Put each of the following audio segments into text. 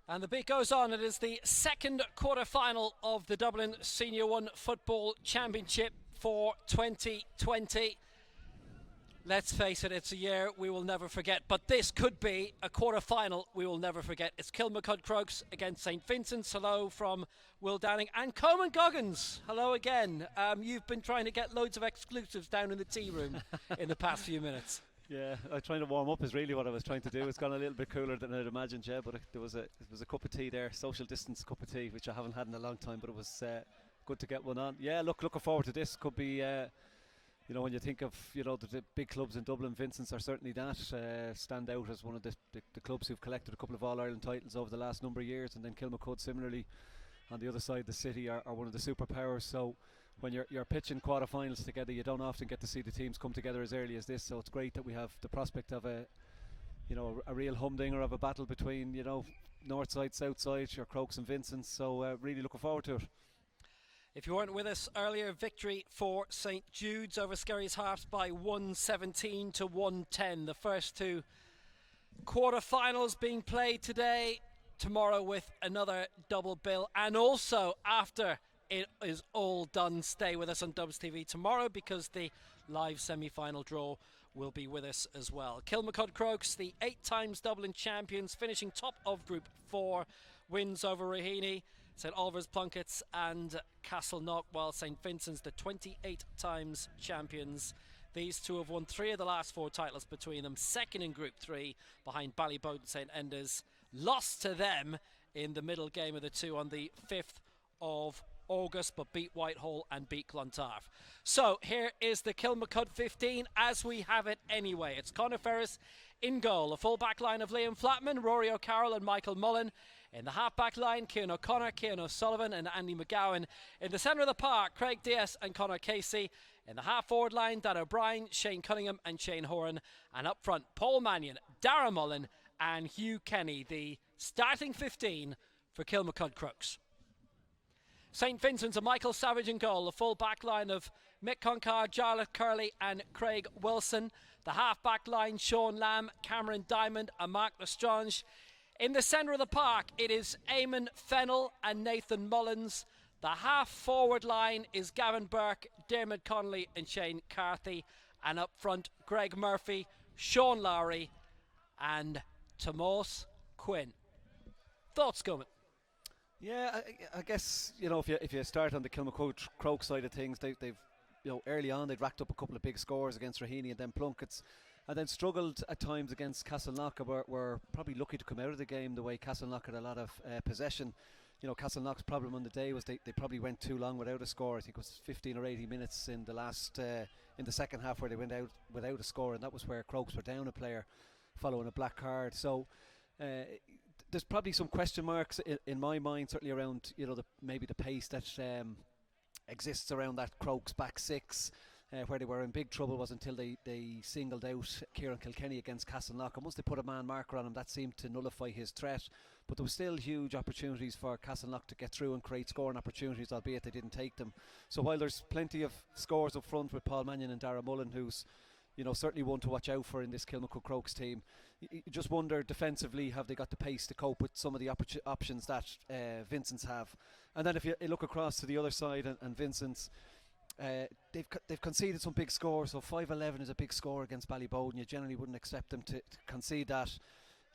And the beat goes on. It is the second quarter-final of the Dublin Senior 1 Football Championship for 2020. Let's face it, it's a year we will never forget. But this could be a quarter-final we will never forget. It's Kilmacud Crokes against St. Vincents. Hello from Will Downing. And Coleman Goggins. Hello again. You've been trying to get loads of exclusives down in the tea room in the past few minutes. Yeah, trying to warm up is really what I was trying to do. It's gone a little bit cooler than I'd imagined, yeah, but it was a cup of tea there, social distance cup of tea, which I haven't had in a long time, but it was good to get one on. Yeah, looking forward to this. Could be, when you think of, the big clubs in Dublin, Vincents are certainly that, stand out as one of the clubs who've collected a couple of All-Ireland titles over the last number of years, and then Kilmacud similarly on the other side, the city are one of the superpowers. So when you're pitching quarter-finals together, you don't often get to see the teams come together as early as this. So it's great that we have the prospect of a real humdinger of a battle between north side, south side, your Crokes and Vincents. So really looking forward to it. If you weren't with us earlier, victory for St Jude's over Skerries Harps by 117 to 110. The first two quarter-finals being played today. Tomorrow with another double bill, and also after it is all done, stay with us on Dubs TV tomorrow because the live semi-final draw will be with us as well. Kilmacud Crokes, the 8 times Dublin champions, finishing top of Group 4, wins over Raheny, St Oliver's Plunketts and Castleknock, while St Vincent's, the 28 times champions. These two have won 3 of the last 4 titles between them, second in Group 3 behind Ballyboat and St Enda's. Lost to them in the middle game of the two on the 5th of August, but beat Whitehall and beat Clontarf. So here is the Kilmacud 15 as we have it anyway. It's Conor Ferris in goal, a full back line of Liam Flatman, Rory O'Carroll and Michael Mullen. In the half back line, Cian O'Connor, Cian O'Sullivan and Andy McGowan. In the centre of the park, Craig Diaz and Conor Casey. In the half forward line, Dan O'Brien, Shane Cunningham and Shane Horan. And up front, Paul Mannion, Dara Mullen and Hugh Kenny, the starting 15 for Kilmacud Crokes. St Vincent's, a Michael Savage in goal, a full back line of Mick Concar, Jarlath Curley and Craig Wilson. The half back line, Sean Lamb, Cameron Diamond and Mark Lestrange. In the centre of the park, it is Eamon Fennell and Nathan Mullins. The half forward line is Gavin Burke, Dermot Connolly and Shane Carthy. And up front, Greg Murphy, Sean Lowry and Tomás Quinn. Thoughts, Coleman? Yeah, I guess if you start on the Kilmacud Crokes side of things, they've early on they'd racked up a couple of big scores against Raheny and then Plunketts, and then struggled at times against Castleknock. Were probably lucky to come out of the game the way Castleknock had a lot of possession. Castleknock's problem on the day was they probably went too long without a score. I think it was 15 or 80 minutes in the last in the second half where they went out without a score, and that was where Crokes were down a player following a black card. So there's probably some question marks in my mind, certainly around maybe the pace that exists around that Crokes back six. Where they were in big trouble was until they singled out Kieran Kilkenny against Castleknock, and once they put a man marker on him, that seemed to nullify his threat. But there was still huge opportunities for Castleknock to get through and create scoring opportunities, albeit they didn't take them. So while there's plenty of scores up front with Paul Mannion and Dara Mullen, who's certainly one to watch out for in this Kilmacud Crokes team, you just wonder defensively, have they got the pace to cope with some of the options that Vincents have? And then if you look across to the other side and Vincents, they've conceded some big scores. So 5-11 is a big score against Ballyboat, and you generally wouldn't expect them to concede that.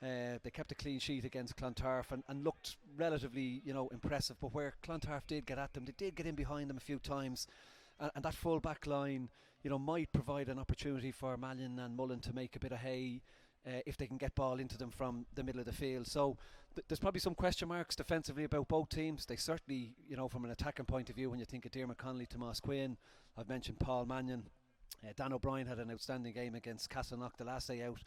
They kept a clean sheet against Clontarf and looked relatively impressive, but where Clontarf did get at them, they did get in behind them a few times, and that full back line might provide an opportunity for Mannion and Mullen to make a bit of hay if they can get ball into them from the middle of the field. So there's probably some question marks defensively about both teams. They certainly, from an attacking point of view, when you think of Dermot Connolly, Tomás Quinn, I've mentioned Paul Mannion, Dan O'Brien had an outstanding game against Castleknock the last day out.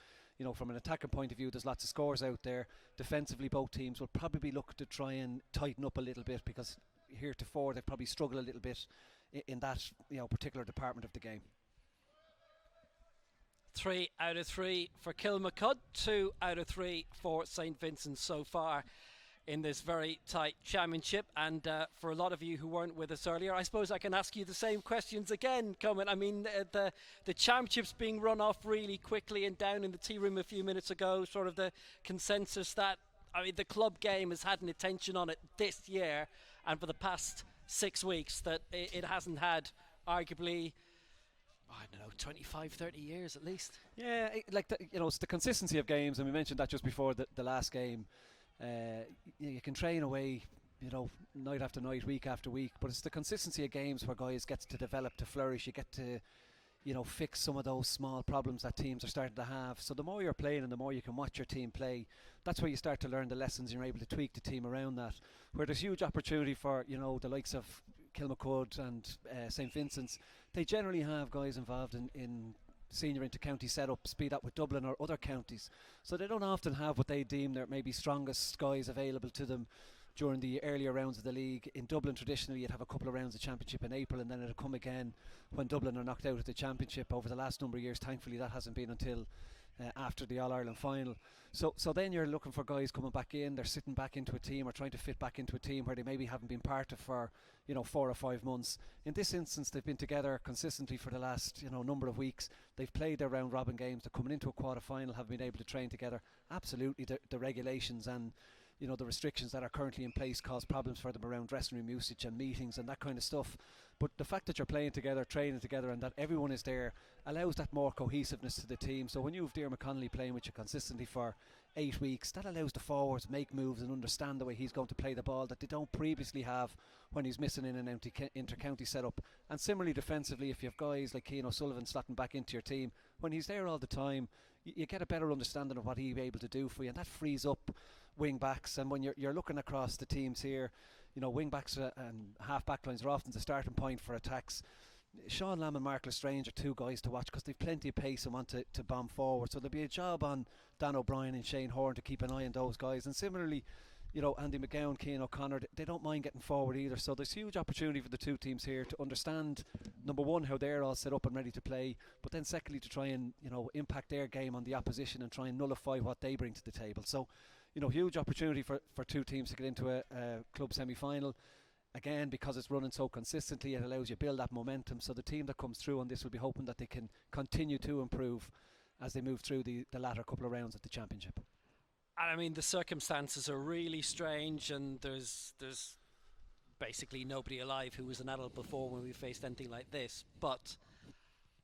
From an attacking point of view, there's lots of scores out there. Defensively, both teams will probably look to try and tighten up a little bit, because heretofore they've probably struggled a little bit in that particular department of the game. 3 out of 3 for Kilmacud, 2 out of 3 for St Vincent's so far in this very tight championship. And for a lot of you who weren't with us earlier, I suppose I can ask you the same questions again, Coleman. I mean, the championship's being run off really quickly, and down in the tea room a few minutes ago, sort of the consensus that I mean, the club game has had an attention on it this year and for the past 6 weeks that it hasn't had, arguably, I don't know, 25, 30 years at least. Yeah, it's the consistency of games, and we mentioned that just before the last game. You can train away, night after night, week after week, but it's the consistency of games where guys get to develop, to flourish. You get to, fix some of those small problems that teams are starting to have. So the more you're playing and the more you can watch your team play, that's where you start to learn the lessons, and you're able to tweak the team around that. Where there's huge opportunity for, the likes of Kilmacud and St. Vincents, they generally have guys involved in senior inter-county setups, be that with Dublin or other counties. So they don't often have what they deem their maybe strongest guys available to them during the earlier rounds of the league. In Dublin, traditionally, you'd have a couple of rounds of championship in April, and then it'll come again when Dublin are knocked out of the championship. Over the last number of years, thankfully, that hasn't been until after the All-Ireland final. So then you're looking for guys coming back in, they're sitting back into a team or trying to fit back into a team where they maybe haven't been part of for 4 or 5 months. In this instance, they've been together consistently for the last number of weeks. They've played their round robin games, they're coming into a quarter final, have been able to train together. Absolutely, the regulations and the restrictions that are currently in place cause problems for them around dressing room usage and meetings and that kind of stuff. But the fact that you're playing together, training together, and that everyone is there allows that more cohesiveness to the team. So when you have Diarmuid Connolly playing with you consistently for 8 weeks, that allows the forwards make moves and understand the way he's going to play the ball that they don't previously have when he's missing in an inter-county setup. And similarly defensively, if you have guys like Cian O'Sullivan slotting back into your team, when he's there all the time, you get a better understanding of what he'll be able to do for you, and that frees up wing backs. And when you're looking across the teams here, wing backs and half back lines are often the starting point for attacks. Sean Lamb and Mark Lestrange are two guys to watch because they've plenty of pace and want to bomb forward. So there'll be a job on Dan O'Brien and Shane Horn to keep an eye on those guys. And similarly, Andy McGowan, Cian O'Connor, they don't mind getting forward either. So there's huge opportunity for the two teams here to understand, number one, how they're all set up and ready to play, but then secondly, to try and impact their game on the opposition and try and nullify what they bring to the table. So huge opportunity for two teams to get into a club semi-final. Again, because it's running so consistently, it allows you to build that momentum. So the team that comes through on this will be hoping that they can continue to improve as they move through the latter couple of rounds of the championship. And I mean, the circumstances are really strange, and there's basically nobody alive who was an adult before when we faced anything like this. But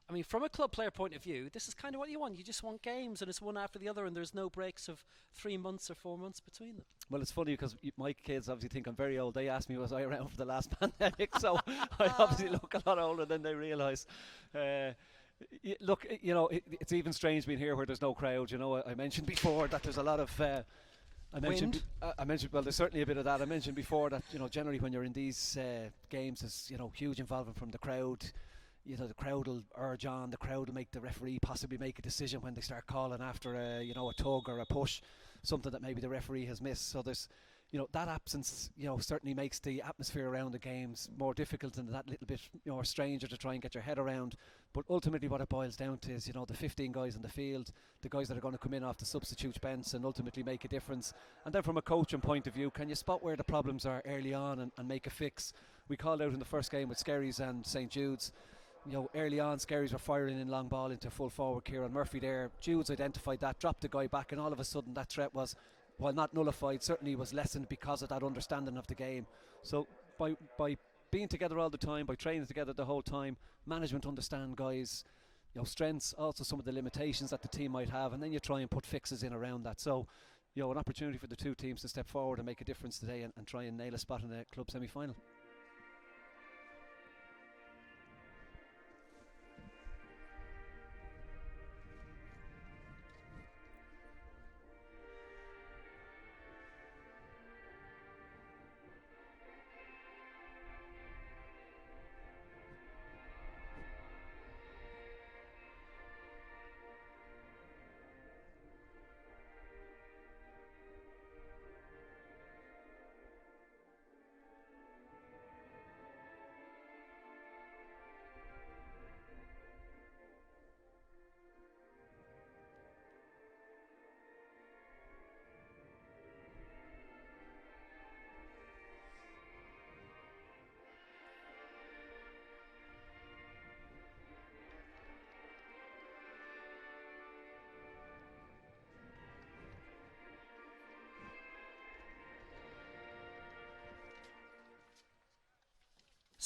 I mean, from a club player point of view, this is kind of what you want. You just want games, and it's one after the other, and there's no breaks of 3 months or 4 months between them. Well, it's funny because my kids obviously think I'm very old. They asked me, was I around for the last pandemic? So I obviously look a lot older than they realise. Look, it's even strange being here where there's no crowd. I mentioned before that there's a lot of I mentioned, well, there's certainly a bit of that. I mentioned before that, generally when you're in these games, there's, huge involvement from the crowd. The crowd will urge on, the crowd will make the referee possibly make a decision when they start calling after a tug or a push, something that maybe the referee has missed. So there's, that absence, certainly makes the atmosphere around the games more difficult and that little bit, stranger to try and get your head around. But ultimately what it boils down to is, the 15 guys in the field, the guys that are going to come in off the substitute bench and ultimately make a difference. And then from a coaching point of view, can you spot where the problems are early on and make a fix? We called out in the first game with Skerries and St. Jude's. Early on, Skerries were firing in long ball into full forward Kieran Murphy there. Jude's identified that, dropped the guy back, and all of a sudden that threat was, while not nullified, certainly was lessened because of that understanding of the game. So by being together all the time, by training together the whole time, management understand guys' strengths, also some of the limitations that the team might have, and then you try and put fixes in around that. So an opportunity for the two teams to step forward and make a difference today and try and nail a spot in the club semi-final.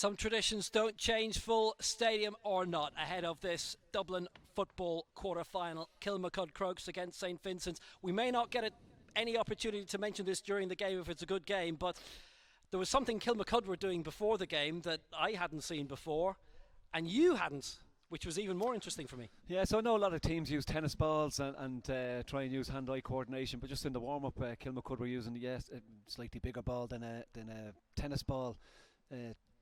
Some traditions don't change, full stadium or not, ahead of this Dublin football quarter-final. Kilmacud Crokes against St Vincents. We may not get any opportunity to mention this during the game if it's a good game, but there was something Kilmacud were doing before the game that I hadn't seen before, and you hadn't, which was even more interesting for me. Yeah, so I know a lot of teams use tennis balls and try and use hand-eye coordination, but just in the warm-up, Kilmacud were using a slightly bigger ball than a tennis ball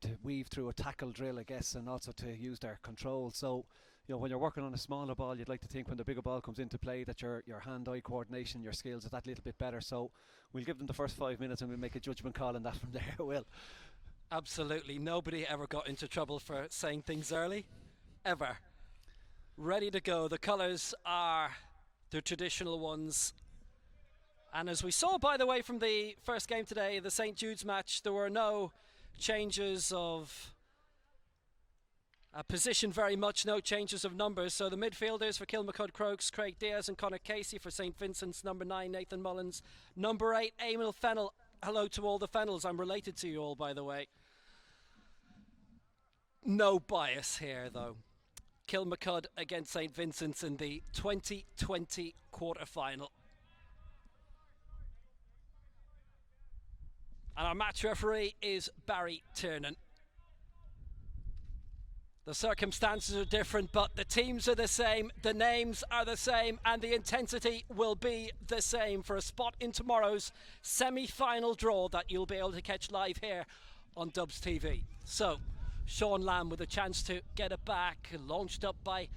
to weave through a tackle drill, I guess, and also to use their control. So, you know, when you're working on a smaller ball, you'd like to think when the bigger ball comes into play that your hand-eye coordination, your skills are that little bit better. So we'll give them the first 5 minutes and we'll make a judgment call on that from there. Will. Absolutely. Nobody ever got into trouble for saying things early. Ever. Ready to go. The colours are the traditional ones. And as we saw, by the way, from the first game today, the St Jude's match, there were no changes of position, very much no changes of numbers. So the midfielders for Kilmacud Crokes, Craig Diaz and Conor Casey. For St Vincent's, number 9 Nathan Mullins, number 8 Emil Fennell. Hello to all the Fennells, I'm related to you all, by the way. No bias here though. Kilmacud against St Vincent's in the 2020 quarter-final. And our match referee is Barry Tiernan. The circumstances are different, but the teams are the same, the names are the same, and the intensity will be the same for a spot in tomorrow's semi-final draw that you'll be able to catch live here on Dubs TV. So, Sean Lamb with a chance to get it back, launched up by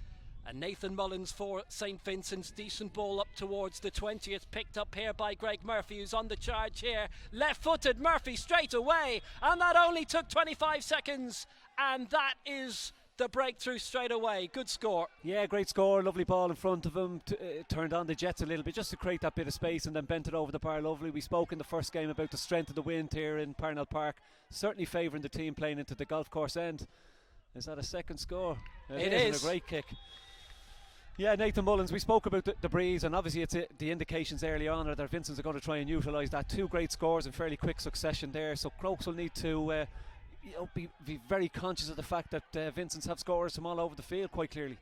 Nathan Mullins for St Vincent's. Decent ball up towards the 20th, picked up here by Greg Murphy, who's on the charge here. Left-footed Murphy straight away, and that only took 25 seconds, and that is the breakthrough straight away. Good score. Yeah, great score. Lovely ball in front of him. Turned on the jets a little bit just to create that bit of space and then bent it over the bar. Lovely. We spoke in the first game about the strength of the wind here in Parnell Park. Certainly favouring the team playing into the golf course end. Is that a second score? It is. A great kick. Yeah, Nathan Mullins, we spoke about the breeze, and obviously it's the indications early on are that Vincents are going to try and utilise that. 2 great scores in fairly quick succession there, so Crokes will need to be very conscious of the fact that Vincents have scorers from all over the field quite clearly.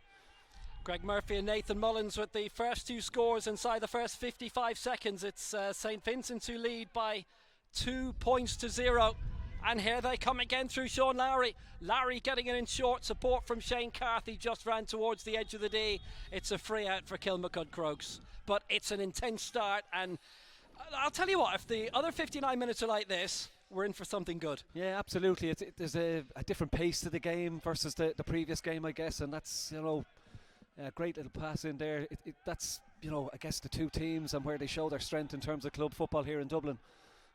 Greg Murphy and Nathan Mullins with the first 2 scores inside the first 55 seconds. It's St Vincent's who lead by 2 points to 0. And here they come again through Sean Lowry. Lowry getting it in short, support from Shane Carthy, just ran towards the edge of the D. It's a free out for Kilmacud Crokes. But it's an intense start, and I'll tell you what, if the other 59 minutes are like this, we're in for something good. Yeah, absolutely. There's a different pace to the game versus the previous game, I guess, and that's, you know, a great little pass in there. That's, you know, I guess the 2 teams and where they show their strength in terms of club football here in Dublin.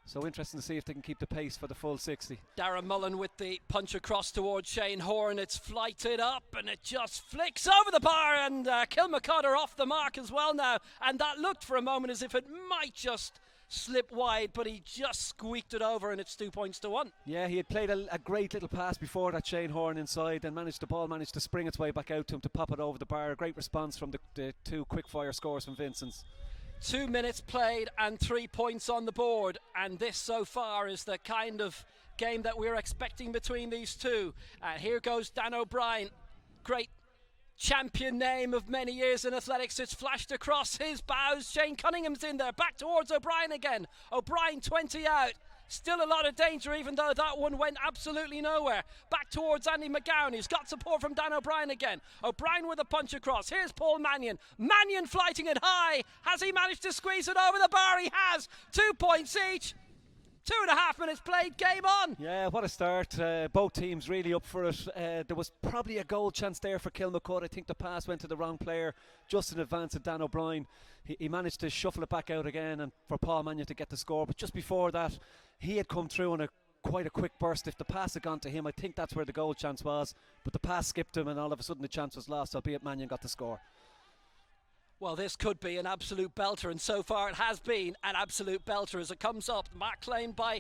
So interesting to see if they can keep the pace for the full 60. Darren Mullen with the punch across towards Shane Horan. It's flighted up and it just flicks over the bar, and Kilmacud are off the mark as well now. And that looked for a moment as if it might just slip wide, but he just squeaked it over, and it's 2 points to 1. Yeah, he had played a great little pass before that, Shane Horan inside, and the ball managed to spring its way back out to him to pop it over the bar. A great response from the 2 quick fire scores from Vincents. 2 minutes played and 3 points on the board, and this so far is the kind of game that we're expecting between these two. And here goes Dan O'Brien, great champion name of many years in athletics. It's flashed across his bows. Shane Cunningham's in there, back towards O'Brien again. O'Brien 20 out. Still a lot of danger, even though that one went absolutely nowhere. Back towards Andy McGowan, who's got support from Dan O'Brien again. O'Brien with a punch across. Here's Paul Mannion. Mannion flighting it high. Has he managed to squeeze it over the bar? He has. 2 points each. 2.5 minutes played, game on. Yeah, what a start. Both teams really up for it. There was probably a goal chance there for Kilmacud. I think the pass went to the wrong player just in advance of Dan O'Brien. He managed to shuffle it back out again and for Paul Mannion to get the score. But just before that, he had come through on quite a quick burst. If the pass had gone to him, I think that's where the goal chance was. But the pass skipped him and all of a sudden the chance was lost, albeit Mannion got the score. Well, this could be an absolute belter, and so far it has been an absolute belter as it comes up. Mark claimed by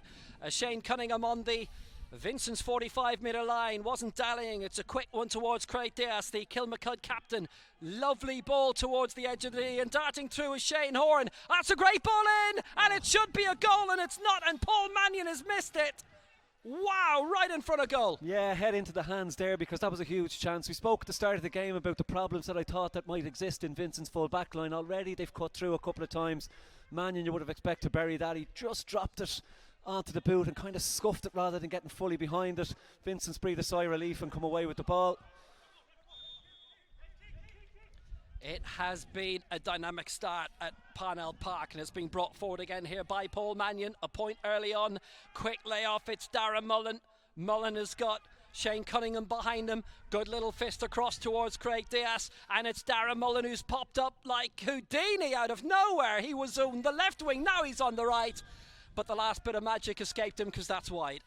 Shane Cunningham on the Vincent's 45-metre line. Wasn't dallying. It's a quick one towards Craig Diaz, the Kilmacud captain. Lovely ball towards the edge of the D, and darting through is Shane Horan. That's a great ball in, and it should be a goal, and it's not, and Paul Mannion has missed it. Wow, right in front of goal. Yeah, head into the hands there, because that was a huge chance. We spoke at the start of the game about the problems that I thought that might exist in Vincent's full back line. Already they've cut through a couple of times. Mannion, you would have expected to bury that. He just dropped it onto the boot and kind of scuffed it rather than getting fully behind it. Vincent's breathed a sigh of relief and come away with the ball. It has been a dynamic start at Parnell Park, and it's been brought forward again here by Paul Mannion. A point early on, quick layoff, it's Darren Mullen. Mullen has got Shane Cunningham behind him. Good little fist across towards Craig Diaz, and it's Darren Mullen who's popped up like Houdini out of nowhere. He was on the left wing, now he's on the right, but the last bit of magic escaped him because that's wide.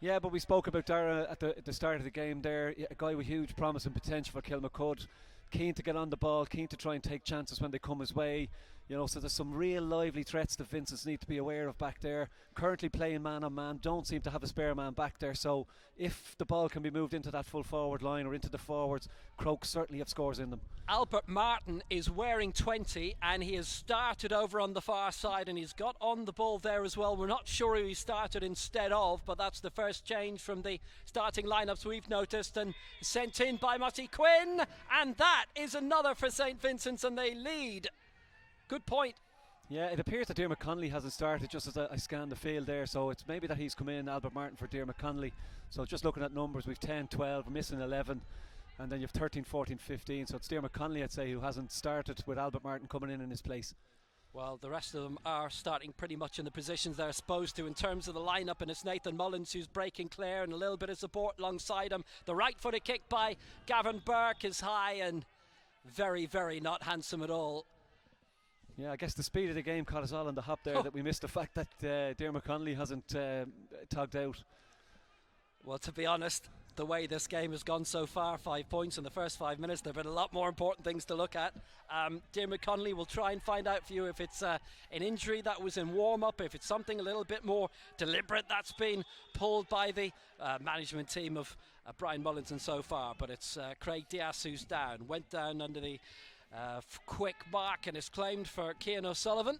Yeah, but we spoke about Dara at the start of the game there. A guy with huge promise and potential for Kilmacud. Keen to get on the ball, keen to try and take chances when they come his way. You know, so there's some real lively threats that Vincents need to be aware of back there. Currently playing man on man, don't seem to have a spare man back there. So if the ball can be moved into that full forward line or into the forwards, Crokes certainly have scores in them. Albert Martin is wearing 20, and he has started over on the far side, and he's got on the ball there as well. We're not sure who he started instead of, but that's the first change from the starting lineups we've noticed, and sent in by Mutty Quinn, and that is another for St Vincent's, and they lead. Good point. Yeah, it appears that Diarmuid Connolly hasn't started just as I scanned the field there, so it's maybe that he's come in, Albert Martin for Diarmuid Connolly. So just looking at numbers, we've 10, 12, we're missing 11, and then you've 13, 14, 15, so it's Diarmuid Connolly, I'd say, who hasn't started, with Albert Martin coming in his place. Well, the rest of them are starting pretty much in the positions they're supposed to in terms of the lineup, and it's Nathan Mullins who's breaking clear, and a little bit of support alongside him. The right-footed kick by Gavin Burke is high and very, very not handsome at all. Yeah, I guess the speed of the game caught us all on the hop there, that we missed the fact that Diarmuid Connolly hasn't tugged out. Well, to be honest, the way this game has gone so far, 5 points in the first 5 minutes, there have been a lot more important things to look at. Diarmuid Connolly will try and find out for you if it's an injury that was in warm-up, if it's something a little bit more deliberate that's been pulled by the management team of Brian Mullinson so far. But it's Craig Diaz who's down, went down under the quick mark, and is claimed for Cian O'Sullivan,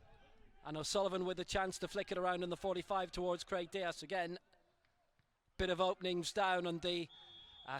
and O'Sullivan with a chance to flick it around in the 45 towards Craig Diaz again. Bit of openings down on the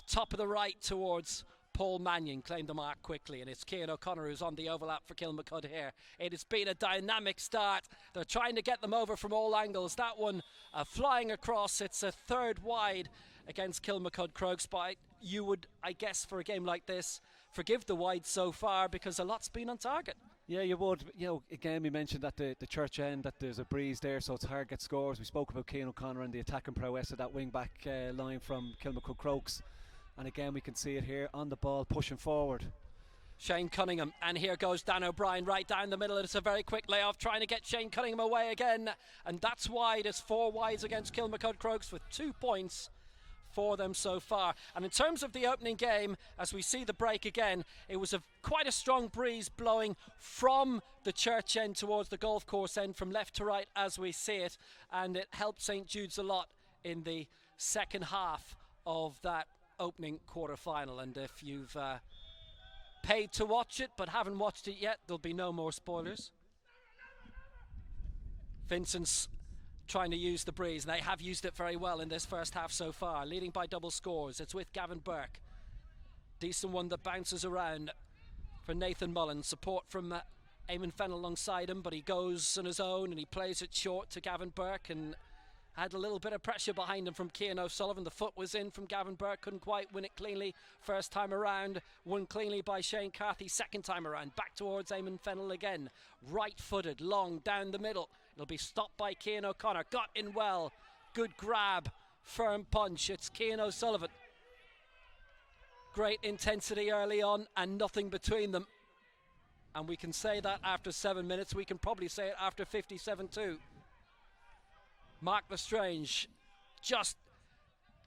top of the right towards Paul Mannion, claimed the mark quickly, and it's Cian O'Connor who's on the overlap for Kilmacud here. It has been a dynamic start. They're trying to get them over from all angles. That one flying across, it's a third wide against Kilmacud Crokes, but you would, I guess, for a game like this, forgive the wide so far because a lot's been on target. Yeah, you would. You know, again, we mentioned at the church end that there's a breeze there, so it's hard to get scores. We spoke about Cian O'Connor and the attacking prowess of that wing back line from Kilmacud Crokes, and again we can see it here on the ball, pushing forward. Shane Cunningham, and here goes Dan O'Brien right down the middle. It's a very quick layoff, trying to get Shane Cunningham away again, and that's wide. It's 4 wides against Kilmacud Crokes with 2 points for them so far. And in terms of the opening game, as we see the break again, it was quite a strong breeze blowing from the church end towards the golf course end, from left to right as we see it, and it helped St Jude's a lot in the second half of that opening quarter final. And if you've paid to watch it but haven't watched it yet, there'll be no more spoilers. Vincents trying to use the breeze, and they have used it very well in this first half so far, leading by double scores. It's with Gavin Burke, decent one that bounces around for Nathan Mullen. Support from Eamon Fennell alongside him, but he goes on his own and he plays it short to Gavin Burke, and had a little bit of pressure behind him from Cian O'Sullivan. The foot was in from Gavin Burke, couldn't quite win it cleanly first time around. Won cleanly by Shane Carthy second time around. Back towards Eamon Fennell again, right footed, long down the middle. It'll be stopped by Cian O'Connor. Got in well. Good grab. Firm punch. It's Cian O'Sullivan. Great intensity early on and nothing between them. And we can say that after 7 minutes. We can probably say it after 57 too. Mark Lestrange just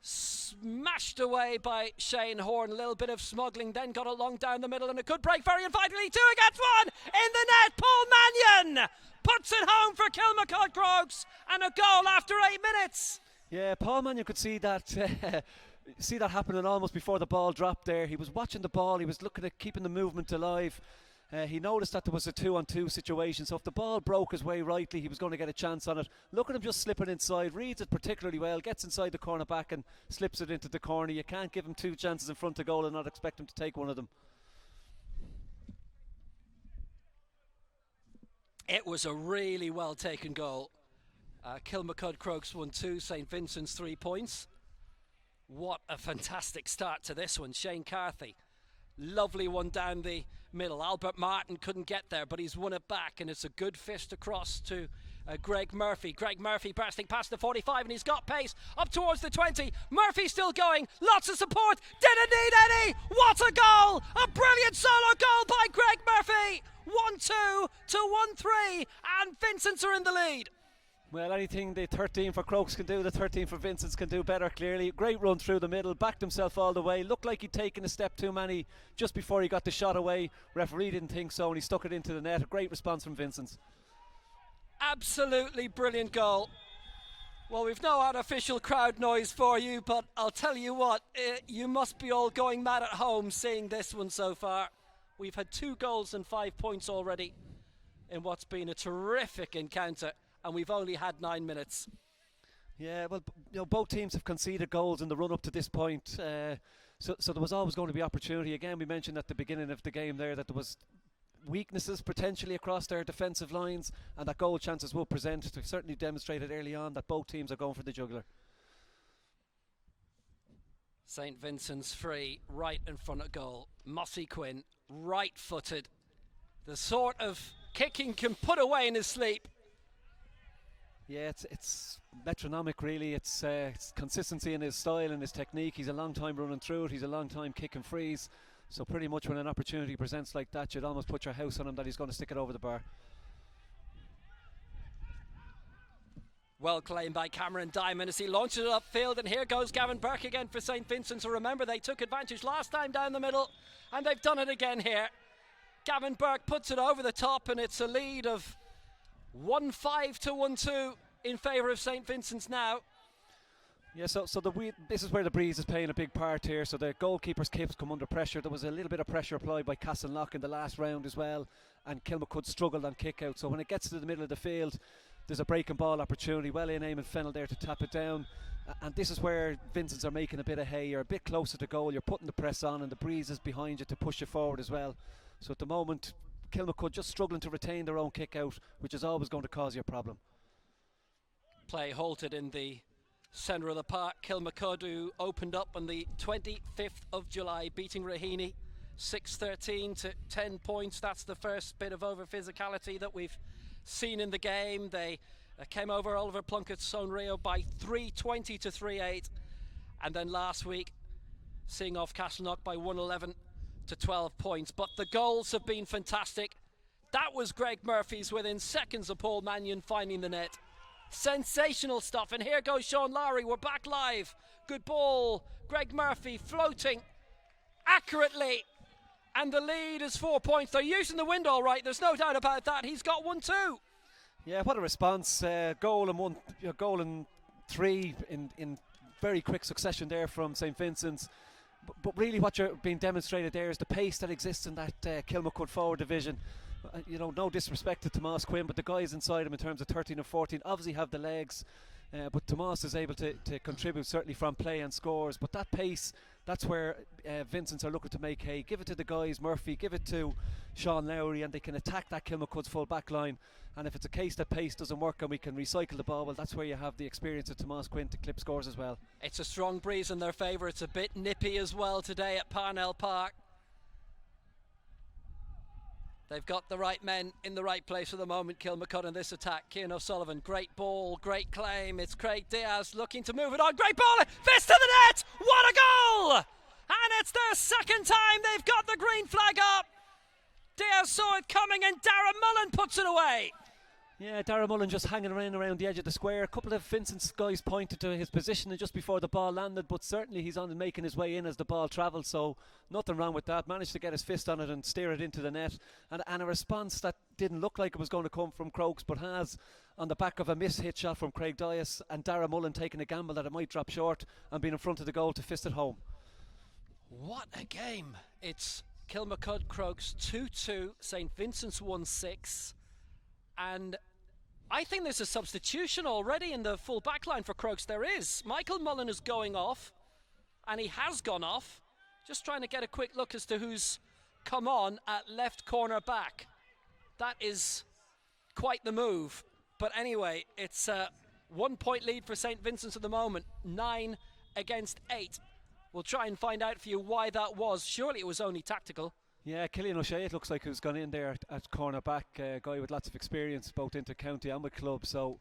smashed away by Shane Horn. A little bit of smuggling, then got along down the middle, and a good break very invitingly. 2 against 1 in the net. Paul Mannion puts it home for Kilmacud Crokes, and a goal after 8 minutes. Yeah, Paul Mannion could see that happening almost before the ball dropped there. He was watching the ball, he was looking at keeping the movement alive, He noticed that there was a 2-on-2 situation, so if the ball broke his way rightly, he was going to get a chance on it. Look at him just slipping inside, reads it particularly well, gets inside the corner back and slips it into the corner. You can't give him 2 chances in front of goal and not expect him to take one of them. It was a really well taken goal. Kilmacud Crokes won 2, St Vincent's 3 points. What a fantastic start to this one. Shane Carthy, lovely one down the middle. Albert Martin couldn't get there, but he's won it back, and it's a good fist across to Greg Murphy. Greg Murphy bursting past the 45, and he's got pace up towards the 20. Murphy still going, lots of support, didn't need any. What a goal! A brilliant solo goal by Greg Murphy. 1-2 to 1-3, and Vincents are in the lead. Well, anything the 13 for Crokes can do, the 13 for Vincents can do better, clearly. Great run through the middle, backed himself all the way. Looked like he'd taken a step too many just before he got the shot away. Referee didn't think so, and he stuck it into the net. A great response from Vincents. Absolutely brilliant goal. Well, we've no artificial crowd noise for you, but I'll tell you what, you must be all going mad at home seeing this one so far. We've had 2 goals and 5 points already in what's been a terrific encounter, and we've only had 9 minutes. Yeah, well, both teams have conceded goals in the run up to this point, so there was always going to be opportunity. Again, we mentioned at the beginning of the game there that there was weaknesses potentially across their defensive lines, and that goal chances will present. They've certainly demonstrated early on that both teams are going for the jugular. St Vincent's free right in front of goal. Mossy Quinn, right-footed, the sort of kicking can put away in his sleep. Yeah, it's metronomic really. It's consistency in his style and his technique. He's a long time running through it. He's a long time kicking frees. So pretty much when an opportunity presents like that, you'd almost put your house on him that he's going to stick it over the bar. Well claimed by Cameron Diamond as he launches it upfield, and here goes Gavin Burke again for St Vincent's. So remember, they took advantage last time down the middle, and they've done it again here. Gavin Burke puts it over the top, and it's a lead of 1-5 to 1-2 in favour of St Vincent's now. Yeah, so this is where the breeze is playing a big part here. So the goalkeeper's kicks come under pressure. There was a little bit of pressure applied by Castleknock in the last round as well, and Kilmacud struggled on kick out. So when it gets to the middle of the field, there's a breaking ball opportunity. Well in Eamon Fennell there to tap it down, and this is where Vincents are making a bit of hay. You're a bit closer to goal, you're putting the press on, and the breeze is behind you to push you forward as well. So at the moment, Kilmacud just struggling to retain their own kick out, which is always going to cause you a problem. Play halted in the centre of the park. Kilmacud, who opened up on the 25th of July, beating Raheny 6-13 to 10 points. That's the first bit of over physicality that we've seen in the game. They came over Oliver Plunkett's Son Rio by 320 to 3-8, and then last week seeing off Castleknock by 111 to 12 points. But the goals have been fantastic. That was Greg Murphy's within seconds of Paul Mannion finding the net. Sensational stuff, and here goes Sean Lowry. We're back live. Good ball, Greg Murphy floating accurately, and the lead is 4 points. They're using the wind all right, there's no doubt about that. He's got 1-2. Yeah, what a response. Goal and 3 in very quick succession there from St Vincent's. But really what you're being demonstrated there is the pace that exists in that Kilmacud forward division. No disrespect to Tomas Quinn, but the guys inside him in terms of 13 and 14 obviously have the legs, but Tomas is able to contribute certainly from play and scores. But that pace, that's where Vincents are looking to make hay. Give it to the guys, Murphy, give it to Sean Lowry, and they can attack that Kilmacud's full back line. And if it's a case that pace doesn't work and we can recycle the ball, well, that's where you have the experience of Tomas Quinn to clip scores as well. It's a strong breeze in their favour. It's a bit nippy as well today at Parnell Park. They've got the right men in the right place at the moment, Kilmacud, in this attack. Cian O'Sullivan, great ball, great claim. It's Craig Diaz looking to move it on. Great ball, fist to the net! What a goal! And it's their second time they've got the green flag up. Diaz saw it coming, and Darren Mullen puts it away. Yeah, Darren Mullen just hanging around the edge of the square. A couple of Vincent's guys pointed to his positioning just before the ball landed, but certainly he's on and making his way in as the ball travelled, so nothing wrong with that. Managed to get his fist on it and steer it into the net, and a response that didn't look like it was going to come from Crokes, but has, on the back of a miss-hit shot from Craig Dias, and Darren Mullen taking a gamble that it might drop short and being in front of the goal to fist it home. What a game. It's Kilmacud Crokes 2-2, St Vincents 1-6, and I think there's a substitution already in the full back line for Crokes. There is. Michael Mullen is going off, and he has gone off. Just trying to get a quick look as to who's come on at left corner back. That is quite the move. But anyway, it's a 1 point lead for St Vincent's at the moment, 9 against 8. We'll try and find out for you why that was. Surely it was only tactical. Yeah, Killian O'Shea, it looks like, who's gone in there at corner back, a guy with lots of experience both inter-county and with club, so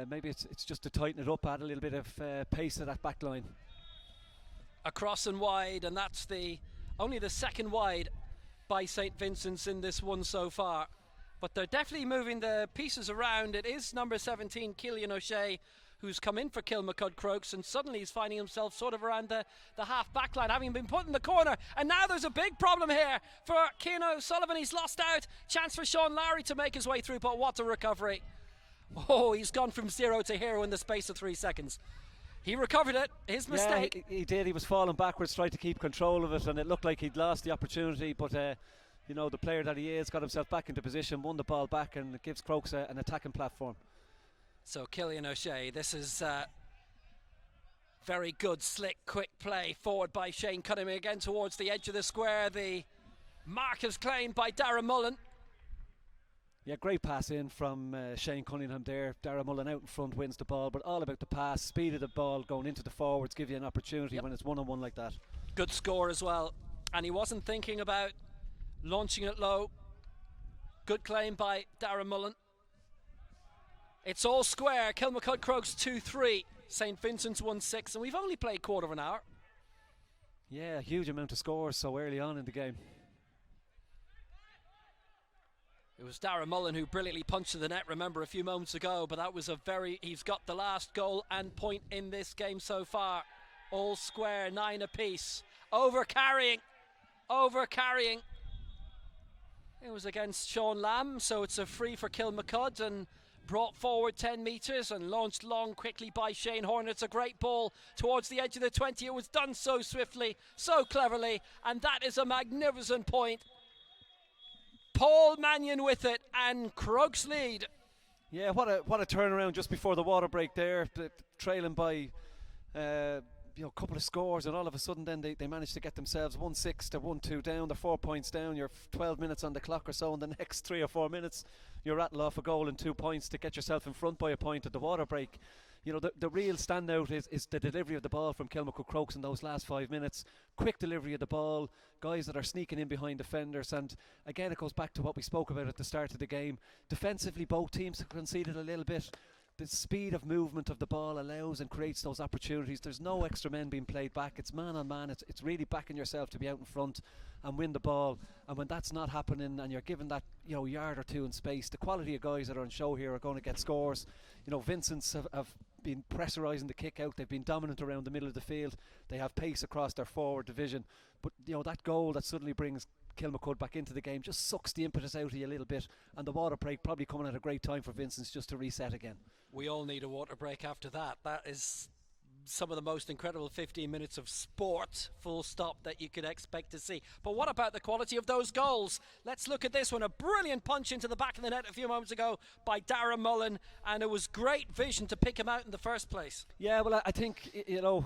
maybe it's just to tighten it up, add a little bit of pace to that back line. Across and wide, and that's only the second wide by St Vincent's in this one so far. But they're definitely moving the pieces around. It is number 17, Killian O'Shea, who's come in for Kilmacud Crokes, and suddenly he's finding himself sort of around the half back line, having been put in the corner. And now there's a big problem here for Cian O'Sullivan. He's lost out. Chance for Sean Lowry to make his way through, but what a recovery. Oh, he's gone from 0 to hero in the space of 3 seconds. He recovered it, his mistake. Yeah, he did. He was falling backwards, trying to keep control of it, and it looked like he'd lost the opportunity, but you know, the player that he is got himself back into position, won the ball back, and it gives Crokes an attacking platform. So Killian O'Shea, this is very good, slick, quick play forward by Shane Cunningham again towards the edge of the square. The mark is claimed by Darragh Mullen. Yeah, great pass in from Shane Cunningham there. Darragh Mullen out in front wins the ball, but all about the pass, speed of the ball, going into the forwards, give you an opportunity when it's one-on-one like that. Good score as well, and he wasn't thinking about launching it low. Good claim by Darragh Mullen. It's all square. Kilmacud Crokes 2-3, St Vincent's 1-6, and we've only played quarter of an hour. Yeah, a huge amount of scores so early on in the game. It was Darragh Mullen who brilliantly punched to the net, remember, a few moments ago, but that was he's got the last goal and point in this game so far. All square, 9 apiece. Over-carrying. It was against Sean Lamb, so it's a free for Kilmacud, and brought forward 10 metres and launched long quickly by Shane Horner. It's a great ball towards the edge of the 20. It was done so swiftly, so cleverly, and that is a magnificent point. Paul Mannion with it, and Crokes lead. Yeah, what a turnaround just before the water break there, trailing by a couple of scores, and all of a sudden then they managed to get themselves 1-6 to 1-2 down. They're 4 points down. You're 12 minutes on the clock or so. In the next 3 or 4 minutes, you rattle off a goal and 2 points to get yourself in front by a point at the water break. You know, the real standout is the delivery of the ball from Kilmacud Crokes in those last 5 minutes. Quick delivery of the ball, guys that are sneaking in behind defenders, and again it goes back to what we spoke about at the start of the game. Defensively, both teams have conceded a little bit. The speed of movement of the ball allows and creates those opportunities. There's no extra men being played back. It's man on man. It's really backing yourself to be out in front and win the ball. And when that's not happening and you're given that yard or two in space, the quality of guys that are on show here are going to get scores. You know, Vincents have been pressurising the kick out. They've been dominant around the middle of the field. They have pace across their forward division. But that goal that suddenly brings Kilmacud back into the game just sucks the impetus out of you a little bit, and the water break probably coming at a great time for Vincents just to reset again. We all need a water break after that. That is some of the most incredible 15 minutes of sport, full stop, that you could expect to see. But what about the quality of those goals? Let's look at this one. A brilliant punch into the back of the net a few moments ago by Darragh Mullen, and it was great vision to pick him out in the first place. Yeah, well, I think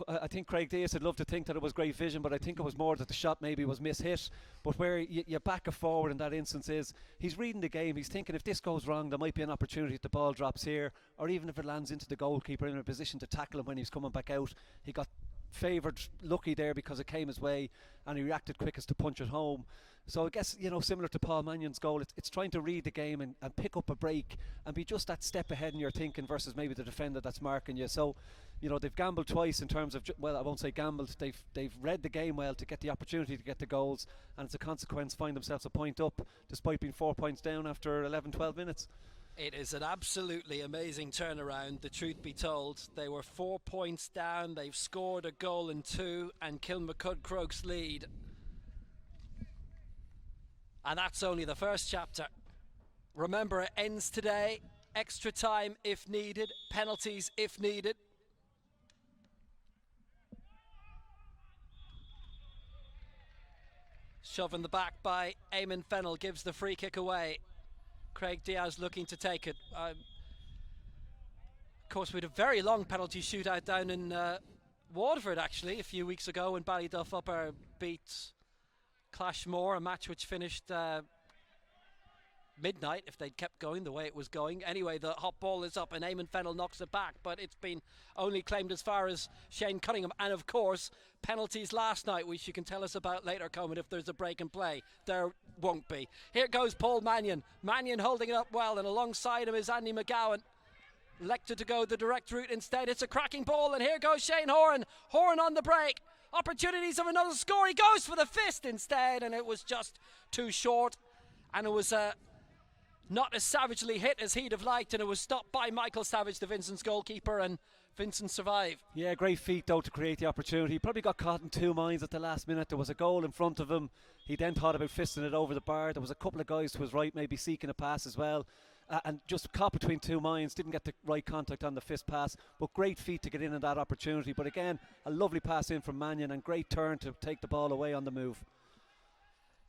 I think Craig Diaz would love to think that it was great vision, but I think it was more that the shot maybe was mishit. But where you back a forward in that instance is he's reading the game. He's thinking, if this goes wrong, there might be an opportunity if the ball drops here, or even if it lands into the goalkeeper in a position to tackle him when he's coming back out. He got favoured, lucky there because it came his way, and he reacted quickest to punch it home. So I guess, similar to Paul Mannion's goal, it's trying to read the game and pick up a break and be just that step ahead in your thinking versus maybe the defender that's marking you. So, they've gambled twice in terms of, well, I won't say gambled, they've read the game well to get the opportunity to get the goals, and as a consequence find themselves a point up despite being 4 points down after 11-12 minutes. It is an absolutely amazing turnaround, the truth be told. They were 4 points down, they've scored a goal and 2, and Kilmacud Crokes lead. And that's only the first chapter. Remember, it ends today. Extra time if needed, penalties if needed. Shove in the back by Eamon Fennell, gives the free kick away. Craig Diaz looking to take it. Of course, we had a very long penalty shootout down in Waterford actually a few weeks ago when Ballyduff Upper beat Clashmore, a match which finished midnight if they'd kept going the way it was going. Anyway, the hot ball is up and Eamon Fennell knocks it back, but it's been only claimed as far as Shane Cunningham. And of course, penalties last night, which you can tell us about later, Coleman, if there's a break in play. There won't be. Here goes Paul Mannion. Mannion holding it up well, and alongside him is Andy McGowan. Elected to go the direct route instead. It's a cracking ball, and here goes Shane Horan. Horan on the break. Opportunities of another score. He goes for the fist instead, and it was just too short. And it was not as savagely hit as he'd have liked, and it was stopped by Michael Savage, the Vincents goalkeeper, and Vincent survived. Yeah, great feat though to create the opportunity. He probably got caught in two minds at the last minute. There was a goal in front of him. He then thought about fisting it over the bar. There was a couple of guys to his right maybe seeking a pass as well, and just caught between two minds. Didn't get the right contact on the fist pass, but great feat to get in that opportunity. But again, a lovely pass in from Mannion and great turn to take the ball away on the move.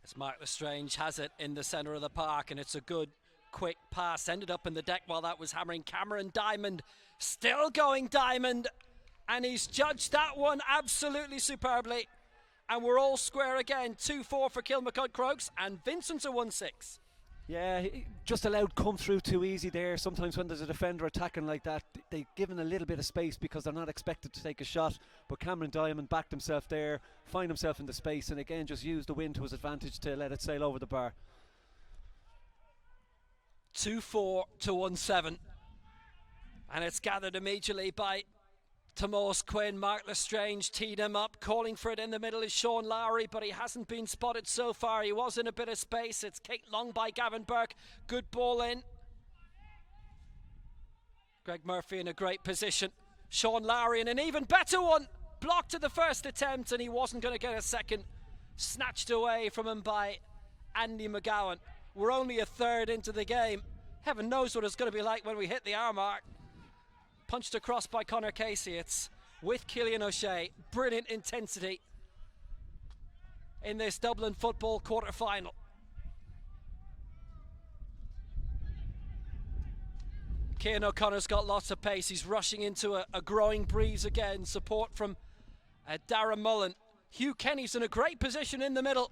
As Mark Lestrange has it in the centre of the park, and it's a good quick pass, ended up in the deck while that was hammering. Cameron Diamond still going Diamond, and he's judged that one absolutely superbly, and we're all square again. 2-4 for Kilmacud Crokes, and Vincent's a 1-6. Yeah, he just allowed come through too easy there. Sometimes when there's a defender attacking like that, they've given a little bit of space because they're not expected to take a shot, but Cameron Diamond backed himself there, find himself in the space, and again just used the wind to his advantage to let it sail over the bar. 2-4 to 1-7, and it's gathered immediately by Tomás Quinn. Mark Lestrange teed him up, calling for it in the middle is Sean Lowry, but he hasn't been spotted so far. He was in a bit of space. It's kicked long by Gavin Burke. Good ball in. Greg Murphy in a great position. Sean Lowry in an even better one. Blocked at the first attempt, and he wasn't going to get a second. Snatched away from him by Andy McGowan. We're only a third into the game. Heaven knows what it's going to be like when we hit the hour mark. Punched across by Conor Casey. It's with Cillian O'Shea. Brilliant intensity in this Dublin football quarter-final. Cian O'Connor's got lots of pace. He's rushing into a growing breeze again. Support from Darragh Mullen. Hugh Kenny's in a great position in the middle,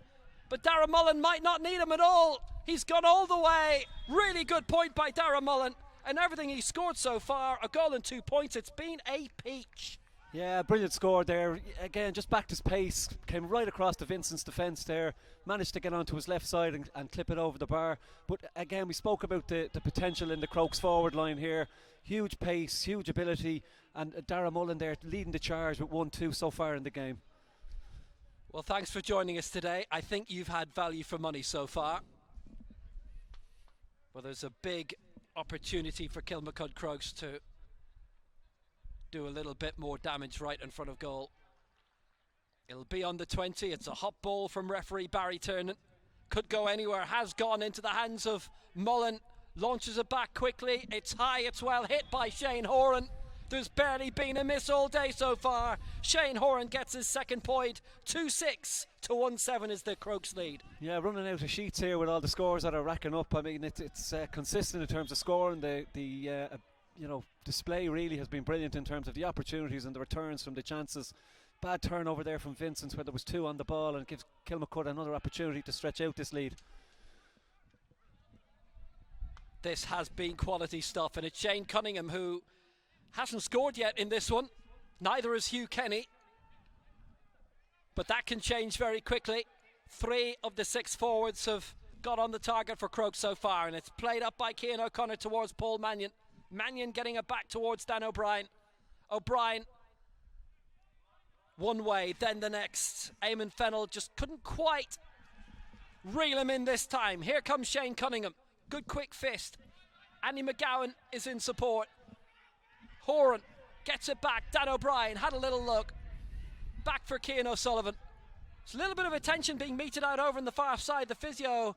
but Darragh Mullen might not need him at all. He's gone all the way. Really good point by Darragh Mullen. And everything he's scored so far, a goal and 2 points. It's been a peach. Yeah, brilliant score there. Again, just backed his pace, came right across the Vincent's defence there, managed to get onto his left side and clip it over the bar. But again, we spoke about the potential in the Crokes forward line here. Huge pace, huge ability, and Darragh Mullen there leading the charge with 1-2 so far in the game. Well, thanks for joining us today. I think you've had value for money so far. Well, there's a big opportunity for Kilmacud Crokes to do a little bit more damage right in front of goal. It'll be on the 20. It's a hot ball from referee Barry Tiernan. Could go anywhere, has gone into the hands of Mullen. Launches it back quickly. It's high, it's well hit by Shane Horan. There's barely been a miss all day so far. Shane Horan gets his second point. 2-6 to 1-7 is the Crokes lead. Yeah, running out of sheets here with all the scores that are racking up. I mean, it's consistent in terms of scoring. The display really has been brilliant in terms of the opportunities and the returns from the chances. Bad turnover there from Vincents where there was 2 on the ball, and it gives Kilmacud another opportunity to stretch out this lead. This has been quality stuff, and it's Shane Cunningham who hasn't scored yet in this one. Neither has Hugh Kenny. But that can change very quickly. 3 of the 6 forwards have got on the target for Crokes so far, and it's played up by Cian O'Connor towards Paul Mannion. Mannion getting it back towards Dan O'Brien. O'Brien one way, then the next. Eamon Fennell just couldn't quite reel him in this time. Here comes Shane Cunningham. Good quick fist. Andy McGowan is in support. Horan gets it back. Dan O'Brien had a little look. Back for Cian O'Sullivan. There's a little bit of attention being meted out over on the far side. The physio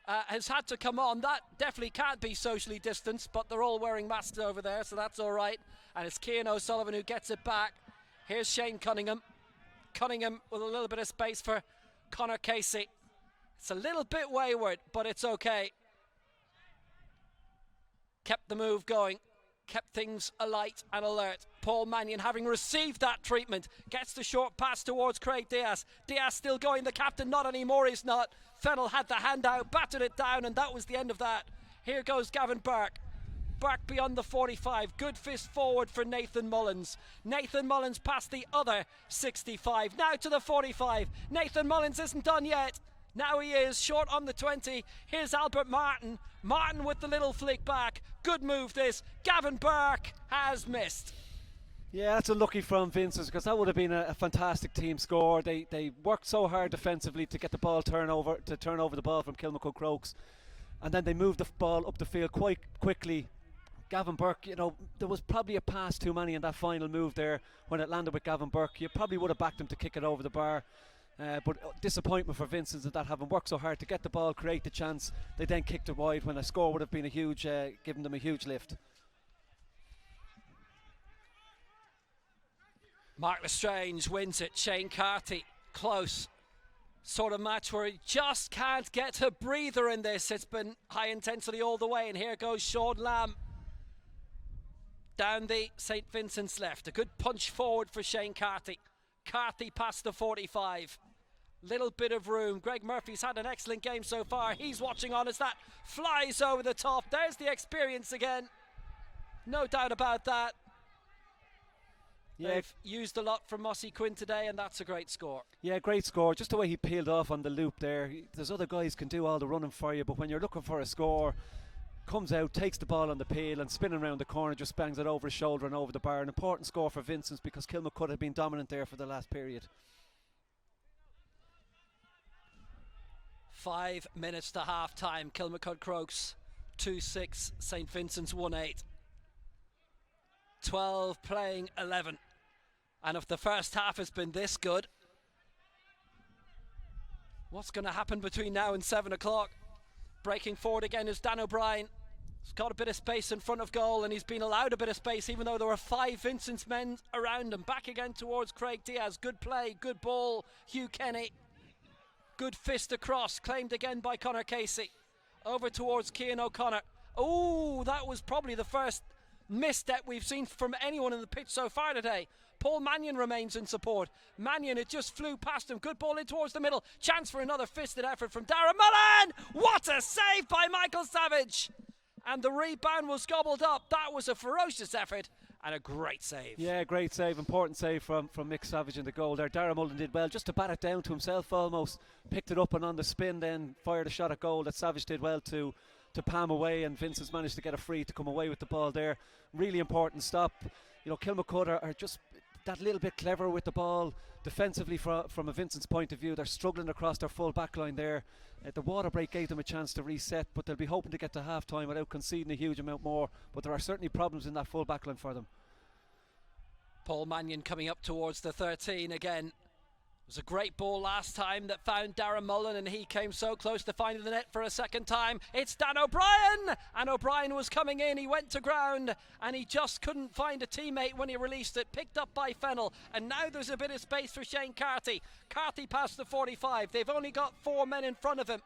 has had to come on. That definitely can't be socially distanced, but they're all wearing masks over there, so that's all right. And it's Cian O'Sullivan who gets it back. Here's Shane Cunningham. Cunningham with a little bit of space for Conor Casey. It's a little bit wayward, but it's okay. Kept the move going, kept things alight and alert. Paul Mannion, having received that treatment, gets the short pass towards Craig Diaz. Diaz still going, the captain not anymore, he's not. Fennell had the hand out, battered it down, and that was the end of that. Here goes Gavin Burke. Burke beyond the 45, good fist forward for Nathan Mullins. Nathan Mullins past the other 65, now to the 45. Nathan Mullins isn't done yet. Now he is, short on the 20. Here's Albert Martin. Martin with the little flick back. Good move this. Gavin Burke has missed. Yeah, that's unlucky from Vincents, because that would have been a fantastic team score. They worked so hard defensively to get the ball turn over the ball from Kilmacud Crokes, and then they moved the ball up the field quite quickly. Gavin Burke, there was probably a pass too many in that final move there when it landed with Gavin Burke. You probably would have backed him to kick it over the bar. But disappointment for Vincents that having worked so hard to get the ball, create the chance, they then kicked it wide when a score would have been given them a huge lift. Mark Lestrange wins it. Shane Carty, close. Sort of match where he just can't get a breather in this. It's been high intensity all the way, and here goes Sean Lamb down the St. Vincent's left. A good punch forward for Shane Carty. Carty past the 45. Little bit of room. Greg Murphy's had an excellent game so far. He's watching on as that flies over the top. There's the experience again. No doubt about that. Yeah. They've used a lot from Mossy Quinn today, and that's a great score. Yeah, great score. Just the way he peeled off on the loop there. There's other guys can do all the running for you, but when you're looking for a score, comes out, takes the ball on the peel, and spinning around the corner, just bangs it over his shoulder and over the bar. An important score for Vincents, because Kilmacud had been dominant there for the last period. 5 minutes to half time. Kilmacud Crokes 2-6, St. Vincent's 1-8. 12 playing 11. And if the first half has been this good, what's going to happen between now and 7 o'clock? Breaking forward again is Dan O'Brien. He's got a bit of space in front of goal, and he's been allowed a bit of space even though there were 5 Vincent's men around him. Back again towards Craig Diaz. Good play, good ball. Hugh Kenny. Good fist across, claimed again by Conor Casey. Over towards Cian O'Connor. Oh, that was probably the first misstep we've seen from anyone in the pitch so far today. Paul Mannion remains in support. Mannion, it just flew past him. Good ball in towards the middle. Chance for another fisted effort from Darren Mullen. What a save by Michael Savage. And the rebound was gobbled up. That was a ferocious effort and a great save. Yeah, great save. Important save from Mick Savage in the goal there. Darren Mullen did well just to bat it down to himself almost. Picked it up and on the spin then fired a shot at goal that Savage did well to palm away, and Vincent's managed to get a free to come away with the ball there. Really important stop. Kilmacud are just that little bit clever with the ball defensively from a Vincent's point of view. They're struggling across their full back line there. The water break gave them a chance to reset, but they'll be hoping to get to half time without conceding a huge amount more, but there are certainly problems in that full back line for them. Paul Mannion coming up towards the 13 again. It was a great ball last time that found Darren Mullen, and he came so close to finding the net for a second time. It's Dan O'Brien, and O'Brien was coming in. He went to ground and he just couldn't find a teammate when he released it. Picked up by Fennell, and now there's a bit of space for Shane Carty. Carty past the 45. They've only got 4 men in front of him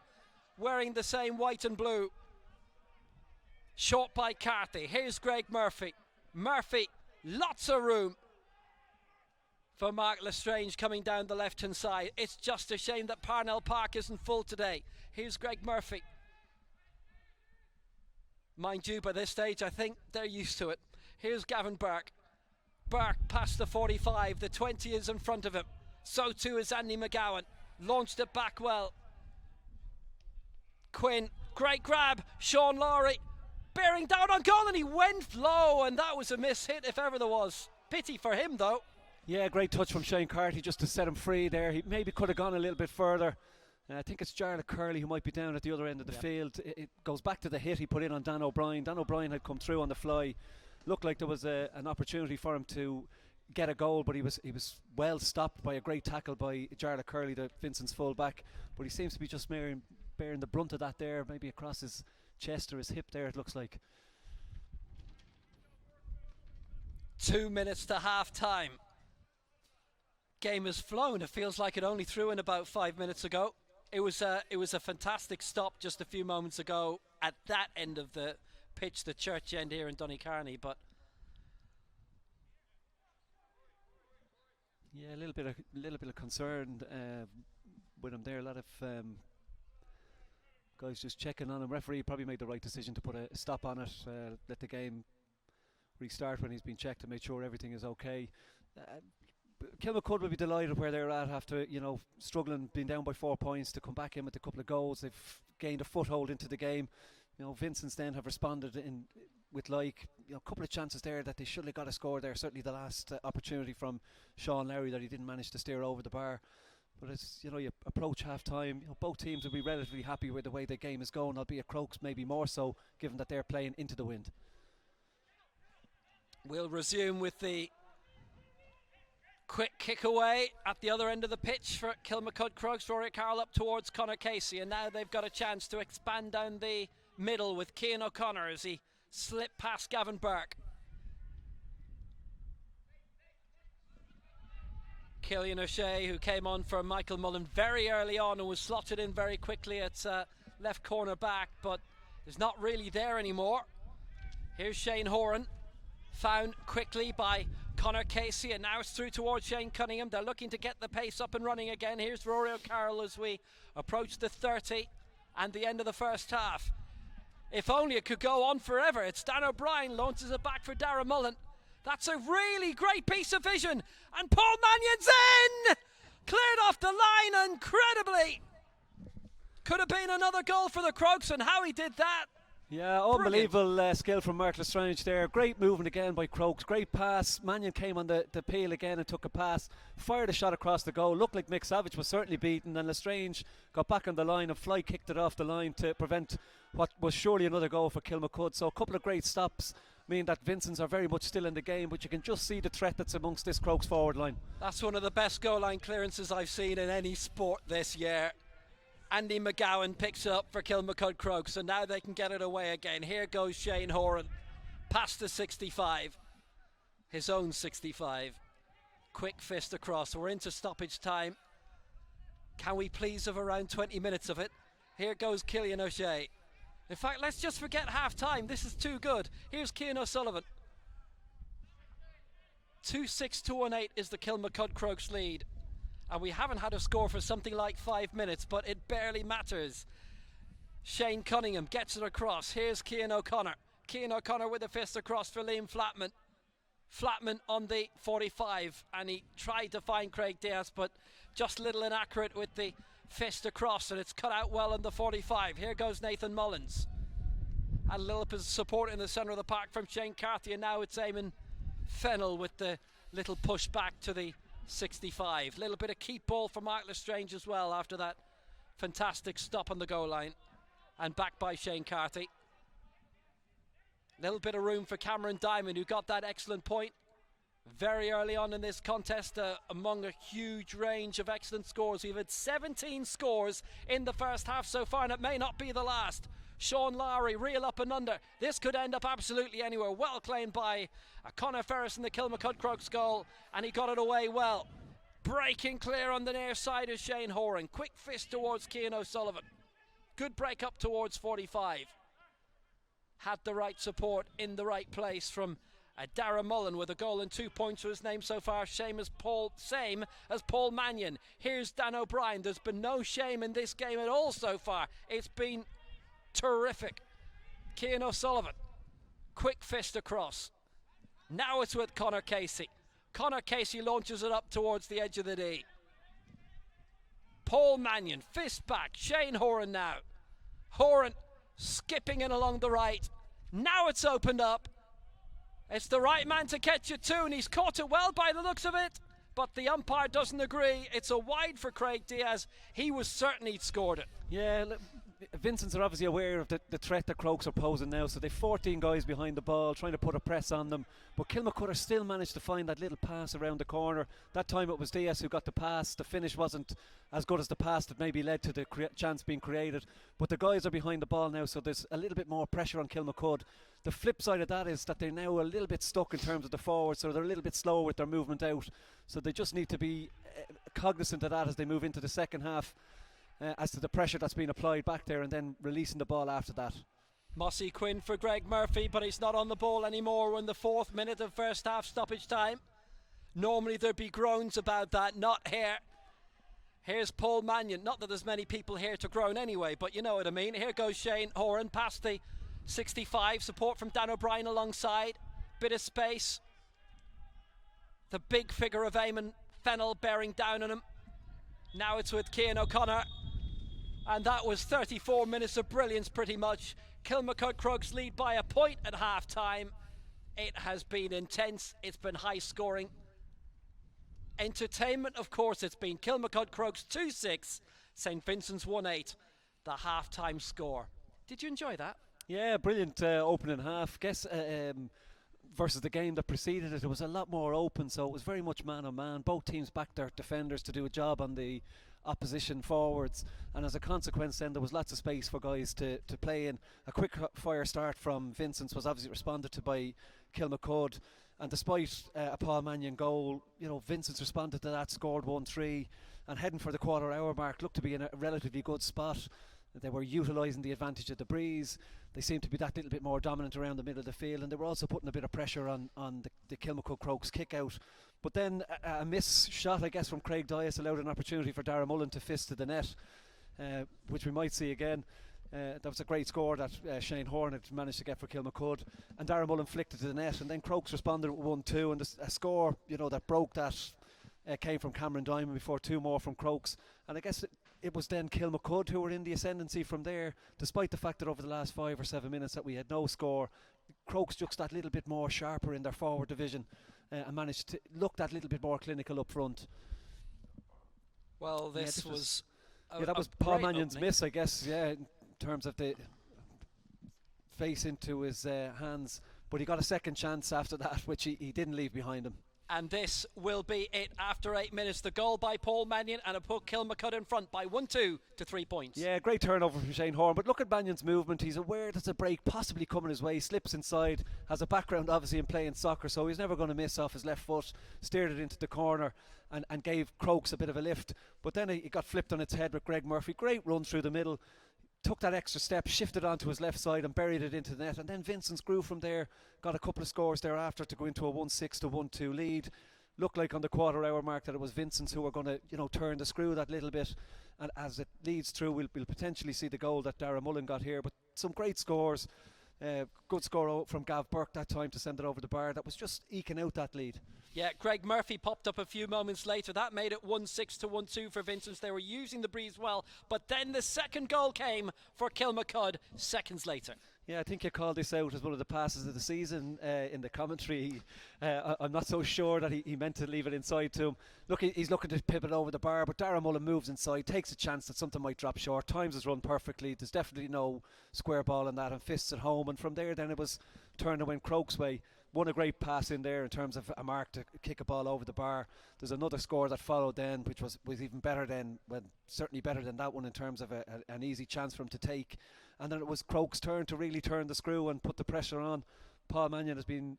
wearing the same white and blue. Short by Carty. Here's Greg Murphy. Murphy, lots of room for Mark Lestrange coming down the left hand side. It's just a shame that Parnell Park isn't full today. Here's Greg Murphy. Mind you, by this stage I think they're used to it. Here's Gavin Burke. Burke past the 45. The 20 is in front of him. So too is Andy McGowan. Launched it back well. Quinn, great grab. Sean Lowry bearing down on goal, and he went low, and that was a miss hit if ever there was. Pity for him though. Yeah, great touch from Shane Carty just to set him free there. He maybe could have gone a little bit further. I think it's Jarlath Curley who might be down at the other end of the field. It goes back to the hit he put in on Dan O'Brien. Dan O'Brien had come through on the fly. Looked like there was an opportunity for him to get a goal, but he was well stopped by a great tackle by Jarlath Curley, the Vincent's full back. But he seems to be just bearing the brunt of that there, maybe across his chest or his hip there, it looks like. 2 minutes to half time. Game has flown. It feels like it only threw in about 5 minutes ago. It was a fantastic stop just a few moments ago at that end of the pitch, the church end here in Donnycarney. But yeah, a little bit of concern with him there. A lot of guys just checking on him. Referee probably made the right decision to put a stop on it. Let the game restart when he's been checked to make sure everything is okay. Kilmacud will be delighted where they're at after, struggling, being down by 4 points, to come back in with a couple of goals. They've gained a foothold into the game. Vincents then have responded with a couple of chances there that they should have got a score there. Certainly the last opportunity from Sean Lowry that he didn't manage to steer over the bar. But as you approach half time, both teams will be relatively happy with the way the game is going, albeit Crokes maybe more so, given that they're playing into the wind. We'll resume with the quick kick away at the other end of the pitch for Kilmacud Crokes. Rory Carroll up towards Conor Casey, and now they've got a chance to expand down the middle with Cian O'Connor as he slipped past Gavin Burke. Cillian O'Shea, who came on for Michael Mullen very early on and was slotted in very quickly at left corner back, but is not really there anymore. Here's Shane Horan, found quickly by Conor Casey, and now it's through towards Shane Cunningham. They're looking to get the pace up and running again. Here's Rory O'Carroll as we approach the 30 and the end of the first half. If only it could go on forever. It's Dan O'Brien, launches it back for Darragh Mullen. That's a really great piece of vision, and Paul Mannion's in! Cleared off the line incredibly. Could have been another goal for the Crokes, and how he did that. Yeah, unbelievable skill from Mark Lestrange there. Great movement again by Crokes. Great pass. Mannion came on the peel again and took a pass. Fired a shot across the goal. Looked like Mick Savage was certainly beaten. And Lestrange got back on the line and fly kicked it off the line to prevent what was surely another goal for Kilmacud. So a couple of great stops mean that Vincents are very much still in the game, but you can just see the threat that's amongst this Crokes forward line. That's one of the best goal line clearances I've seen in any sport this year. Andy McGowan picks it up for Kilmacud Crokes, and now they can get it away again. Here goes Shane Horan, past the 65, his own 65. Quick fist across. We're into stoppage time. Can we please have around 20 minutes of it? Here goes Cillian O'Shea. In fact, let's just forget half time. This is too good. Here's Cian O'Sullivan. 2-6-2-1-8 is the Kilmacud Crokes lead. And we haven't had a score for something like 5 minutes, but it barely matters. Shane Cunningham gets it across. Here's Cian O'Connor. Cian O'Connor with a fist across for Liam Flatman. Flatman on the 45, and he tried to find Craig Diaz, but just a little inaccurate with the fist across, and it's cut out well on the 45. Here goes Nathan Mullins. And a little bit of support in the centre of the park from Shane Carthy, and now it's Eamon Fennell with the little push back to the 65. Little bit of keep ball for Mark Lestrange as well after that fantastic stop on the goal line, and back by Shane Carthy. Little bit of room for Cameron Diamond, who got that excellent point very early on in this contest, among a huge range of excellent scores. We've had 17 scores in the first half so far, and it may not be the last. Sean Lowry, reel up and under. This could end up absolutely anywhere. Well claimed by Conor Ferris in the Kilmacud Crokes goal, and he got it away well. Breaking clear on the near side is Shane Horan. Quick fist towards Cian O'Sullivan. Good break up towards 45. Had the right support in the right place from Darragh Mullen with a goal and 2 points to his name so far. Same as Paul Mannion. Here's Dan O'Brien. There's been no shame in this game at all so far. It's been terrific. Cian O'Sullivan, quick fist across. Now it's with Conor Casey. Conor Casey launches it up towards the edge of the D. Paul Mannion, fist back. Shane Horan now. Horan skipping in along the right. Now it's opened up. It's the right man to catch it too, and he's caught it well by the looks of it, but the umpire doesn't agree. It's a wide for Craig Diaz. He was certain he'd scored it. Yeah, Vincents are obviously aware of the threat that Crokes are posing now, so they've 14 guys behind the ball trying to put a press on them, but Kilmacud still managed to find that little pass around the corner. That time it was Diaz who got the pass. The finish wasn't as good as the pass that maybe led to the chance being created, but the guys are behind the ball now, so there's a little bit more pressure on Kilmacud. The flip side of that is that they're now a little bit stuck in terms of the forwards, so they're a little bit slower with their movement out, so they just need to be cognizant of that as they move into the second half. as to the pressure that's been applied back there and then releasing the ball after that. Mossy Quinn for Greg Murphy, but he's not on the ball anymore. We're in the 4th minute of first half stoppage time. Normally there'd be groans about that, not here. Here's Paul Mannion. Not that there's many people here to groan anyway, but you know what I mean. Here goes Shane Horan past the 65. Support from Dan O'Brien alongside. Bit of space. The big figure of Eamon Fennell bearing down on him. Now it's with Cian O'Connor. And that was 34 minutes of brilliance pretty much. Kilmacud Crokes lead by a point at half time. It has been intense. It's been high scoring. Entertainment, of course, it's been. Kilmacud Crokes 2-6, St Vincent's 1-8, the half-time score. Did you enjoy that? Yeah, brilliant opening half. Guess versus the game that preceded it was a lot more open, so it was very much man-on-man. Both teams backed their defenders to do a job on the opposition forwards, and as a consequence then there was lots of space for guys to play in. A quick fire start from Vincents was obviously responded to by Kilmacud. And despite a Paul Mannion goal, you know, Vincents responded to that, scored 1-3, and heading for the quarter-hour mark, looked to be in a relatively good spot. They were utilising the advantage of the breeze. They seemed to be that little bit more dominant around the middle of the field, and they were also putting a bit of pressure on the Kilmacud Crokes kick-out. But then a miss shot, I guess, from Craig Dias allowed an opportunity for Darragh Mullen to fist to the net, which we might see again. That was a great score that Shane Horn had managed to get for Kilmacud, and Darragh Mullen flicked it to the net, and then Crokes responded with 1-2, and a score, you know, that broke that came from Cameron Diamond before 2 more from Crokes. And I guess it was then Kilmacud who were in the ascendancy from there, despite the fact that over the last 5 or 7 minutes that we had no score. Crokes just that little bit more sharper in their forward division and managed to look that little bit more clinical up front. Well, this was that was Paul Mannion's miss, I guess, in terms of the face into his hands, but he got a second chance after that, which he didn't leave behind him. And this will be it after 8 minutes. The goal by Paul Mannion, and it put Kilmacud in front by 1-2 to 3 points. Yeah, great turnover from Shane Horn, but look at Mannion's movement. He's aware there's a break possibly coming his way, slips inside, has a background obviously in playing soccer, so he's never going to miss off his left foot, steered it into the corner and gave Crokes a bit of a lift, but then he got flipped on its head with Greg Murphy. Great run through the middle, took that extra step, shifted onto his left side and buried it into the net, and then Vincents grew from there, got a couple of scores thereafter to go into a 1-6 to 1-2 lead. Looked like on the quarter-hour mark that it was Vincents who were going to, turn the screw that little bit, and as it leads through, we'll potentially see the goal that Darragh Mullen got here. But some great scores, good score from Gav Burke that time to send it over the bar. That was just eking out that lead. Yeah, Greg Murphy popped up a few moments later. That made it 1-6 to 1-2 for Vincents. They were using the breeze well, but then the second goal came for Kilmacud seconds later. Yeah, I think you called this out as one of the passes of the season in the commentary. I'm not so sure that he meant to leave it inside to him. Look, he's looking to pivot over the bar, but Darragh Mullen moves inside, takes a chance that something might drop short, times his run perfectly. There's definitely no square ball in that, and fists at home. And from there, then it was turned and went Crokes' way. Won a great pass in there in terms of a mark to kick a ball over the bar. There's another score that followed then, which was even better than, certainly better than that one in terms of an easy chance for him to take. And then it was Crokes' turn to really turn the screw and put the pressure on. Paul Mannion has been,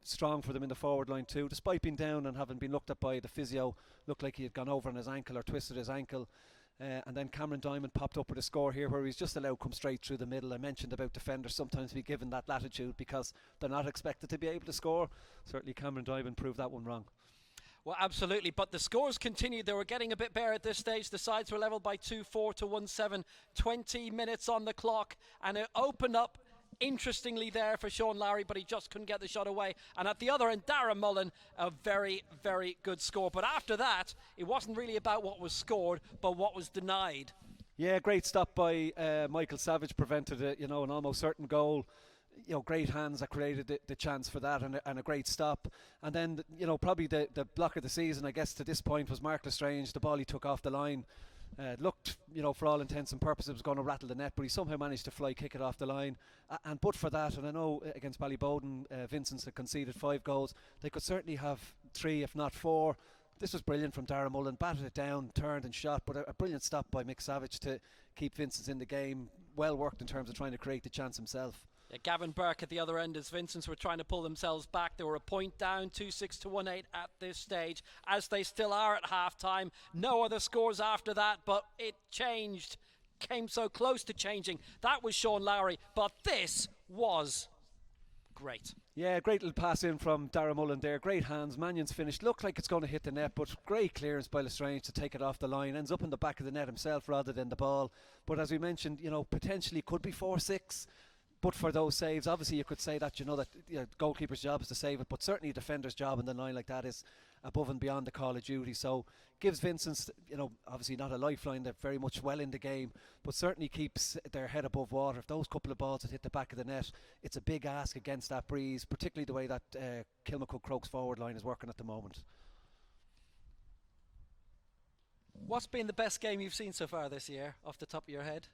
strong for them in the forward line too, despite being down and having been looked at by the physio. Looked like he had gone over on his ankle or twisted his ankle. And then Cameron Diamond popped up with a score here where he's just allowed to come straight through the middle. I mentioned about defenders sometimes be given that latitude because they're not expected to be able to score. Certainly Cameron Diamond proved that one wrong. Well, absolutely, but the scores continued. They were getting a bit bare at this stage. The sides were levelled by 2-4 to 1-7. 20 minutes on the clock, and it opened up interestingly there for Sean Lowry, but he just couldn't get the shot away. And at the other end, Darragh Mullen, a very, very good score. But after that, it wasn't really about what was scored, but what was denied. Yeah, great stop by Michael Savage, prevented an almost certain goal. Great hands that created the chance for that, and a great stop. And then, probably the block of the season, I guess, to this point was Mark Lestrange. The ball he took off the line looked, for all intents and purposes, was going to rattle the net, but he somehow managed to fly kick it off the line. But for that, and I know against Ballybowden, Vincents had conceded 5 goals. They could certainly have 3, if not 4. This was brilliant from Darragh Mullen, batted it down, turned and shot, but a brilliant stop by Mick Savage to keep Vincents in the game. Well worked in terms of trying to create the chance himself. Yeah, Gavin Burke at the other end as Vincents were trying to pull themselves back. They were a point down, 2-6 to 1-8 at this stage, as they still are at half-time. No other scores after that, but it changed. Came so close to changing. That was Sean Lowry, but this was great. Yeah, great little pass in from Darragh Mullen there. Great hands. Mannion's finished. Looked like it's going to hit the net, but great clearance by Lestrange to take it off the line. Ends up in the back of the net himself rather than the ball. But as we mentioned, potentially could be 4-6. But for those saves, obviously you could say that, goalkeeper's job is to save it, but certainly a defender's job in the line like that is above and beyond the call of duty. So gives Vincents, obviously not a lifeline, they're very much well in the game, but certainly keeps their head above water. If those couple of balls had hit the back of the net, it's a big ask against that breeze, particularly the way that Kilmacud Crokes forward line is working at the moment. What's been the best game you've seen so far this year, off the top of your head?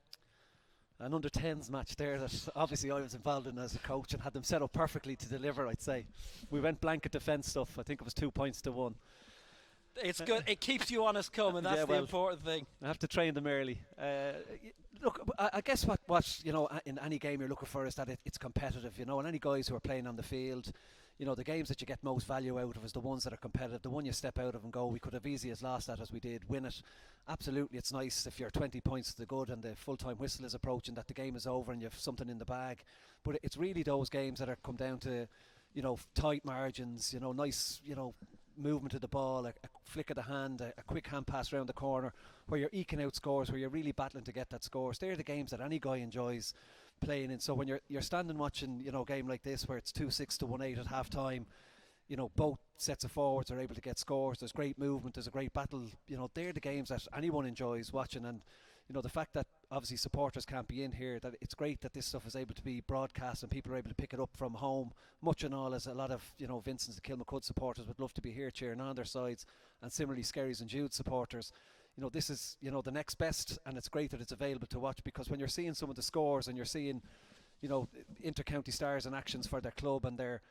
An under-10s match there that obviously I was involved in as a coach and had them set up perfectly to deliver, I'd say. We went blanket defence stuff. I think it was 2 points to 1. It's good. It keeps you honest coming. That's the important thing. I have to train them early. Look, I guess what in any game you're looking for is that it's competitive, and any guys who are playing on the field, the games that you get most value out of is the ones that are competitive. The one you step out of and go, we could have easily as lost that as we did, win it. Absolutely, it's nice if you're 20 points to the good and the full-time whistle is approaching, that the game is over and you have something in the bag. But it's really those games that are come down to, tight margins, nice, movement of the ball, a flick of the hand, a quick hand pass around the corner, where you're eking out scores, where you're really battling to get that scores. They're the games that any guy enjoys playing in. So when you're standing watching, a game like this where it's 2-6 to 1-8 at half time, both sets of forwards are able to get scores, there's great movement, there's a great battle, they're the games that anyone enjoys watching. And the fact that obviously supporters can't be in here, that it's great that this stuff is able to be broadcast and people are able to pick it up from home, much and all, as a lot of Vincents and Kilmacud supporters would love to be here cheering on their sides, and similarly Skerries and Jude supporters. This is the next best, and it's great that it's available to watch, because when you're seeing some of the scores and you're seeing inter-county stars and actions for their club, and they're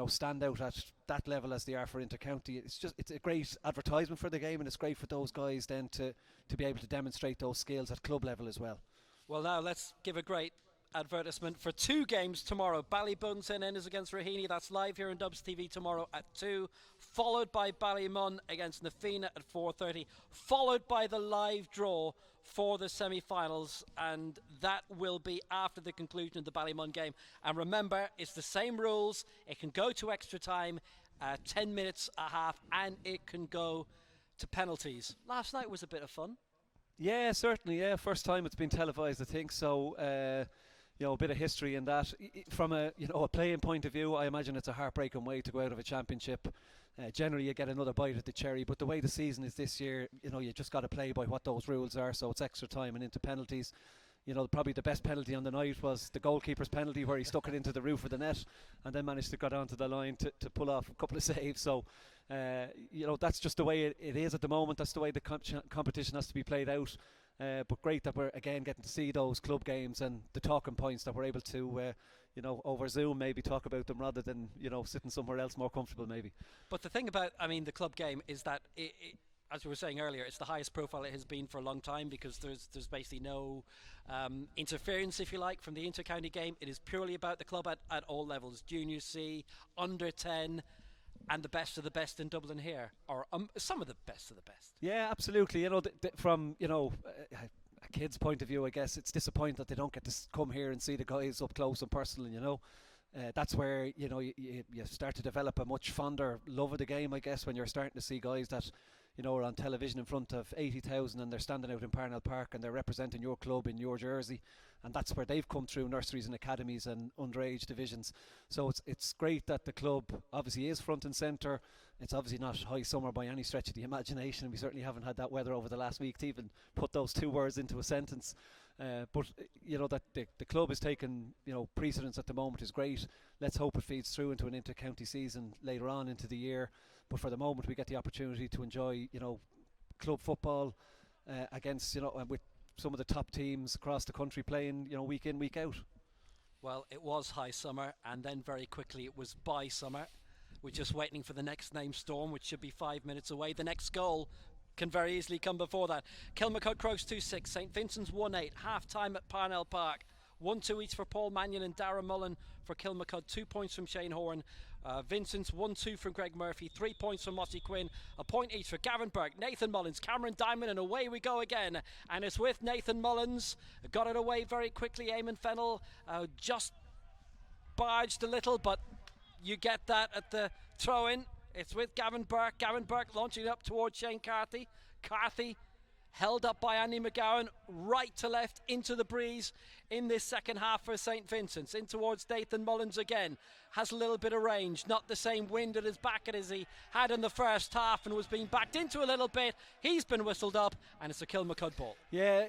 stand out at that level as they are for inter-county, it's a great advertisement for the game, and it's great for those guys then to be able to demonstrate those skills at club level as well. Well, now let's give a great advertisement for 2 games tomorrow. Ballybun St Ennis against Raheny. That's live here on Dubs TV tomorrow at 2, followed by Ballymun against Nafina at 4:30, followed by the live draw for the semi-finals, and that will be after the conclusion of the Ballymun game. And remember, it's the same rules. It can go to extra time, 10 minutes a half, and it can go to penalties. Last night was a bit of fun. Yeah, certainly. Yeah, first time it's been televised, I think. So a bit of history in that. From a playing point of view, I imagine it's a heartbreaking way to go out of a championship. Generally you get another bite at the cherry, but the way the season is this year, you just got to play by what those rules are. So it's extra time and into penalties. Probably the best penalty on the night was the goalkeeper's penalty, where he stuck it into the roof of the net and then managed to get onto the line to pull off a couple of saves. So that's just the way it is at the moment. That's the way the competition has to be played out. But great that we're again getting to see those club games and the talking points, that we're able to over Zoom maybe talk about them rather than sitting somewhere else more comfortable maybe. But the thing about the club game is that it, as we were saying earlier, it's the highest profile it has been for a long time, because there's basically no interference, if you like, from the inter-county game. It is purely about the club at all levels, junior C, under 10, and the best of the best in Dublin here, or some of the best of the best. Yeah, absolutely. From a kid's point of view, I guess it's disappointing that they don't get to come here and see the guys up close and personal. That's where you start to develop a much fonder love of the game, I guess, when you're starting to see guys that are on television in front of 80,000 and they're standing out in Parnell Park and they're representing your club in your jersey, and that's where they've come through nurseries and academies and underage divisions. So it's great that the club obviously is front and centre. It's obviously not high summer by any stretch of the imagination, and we certainly haven't had that weather over the last week to even put those 2 words into a sentence. But that the club is taking precedence at the moment is great. Let's hope it feeds through into an inter-county season later on into the year. But for the moment, we get the opportunity to enjoy club football against with some of the top teams across the country playing week in, week out. Well, it was high summer, and then very quickly it was by summer. We're just waiting for the next named storm, which should be 5 minutes away. The next goal can very easily come before that. Kilmacud Crokes 2-6, St Vincents 1-8, half time at Parnell Park. 1-2 each for Paul Mannion and Darragh Mullen for Kilmacud. 2 points from Shane Horan. Vincents 1-2 from Greg Murphy. 3 points from Mossy Quinn. A point each for Gavin Burke, Nathan Mullins, Cameron Diamond, and away we go again. And it's with Nathan Mullins. Got it away very quickly. Eamon Fennell just barged a little, but you get that at the throw-in. It's with Gavin Burke. Gavin Burke launching up towards Shane Carthy. Carthy held up by Andy McGowan, right to left into the breeze in this second half for St. Vincent's. In towards Nathan Mullins again. Has a little bit of range. Not the same wind at his back as he had in the first half and was being backed into a little bit. He's been whistled up and it's a Kilmacud ball. Yeah,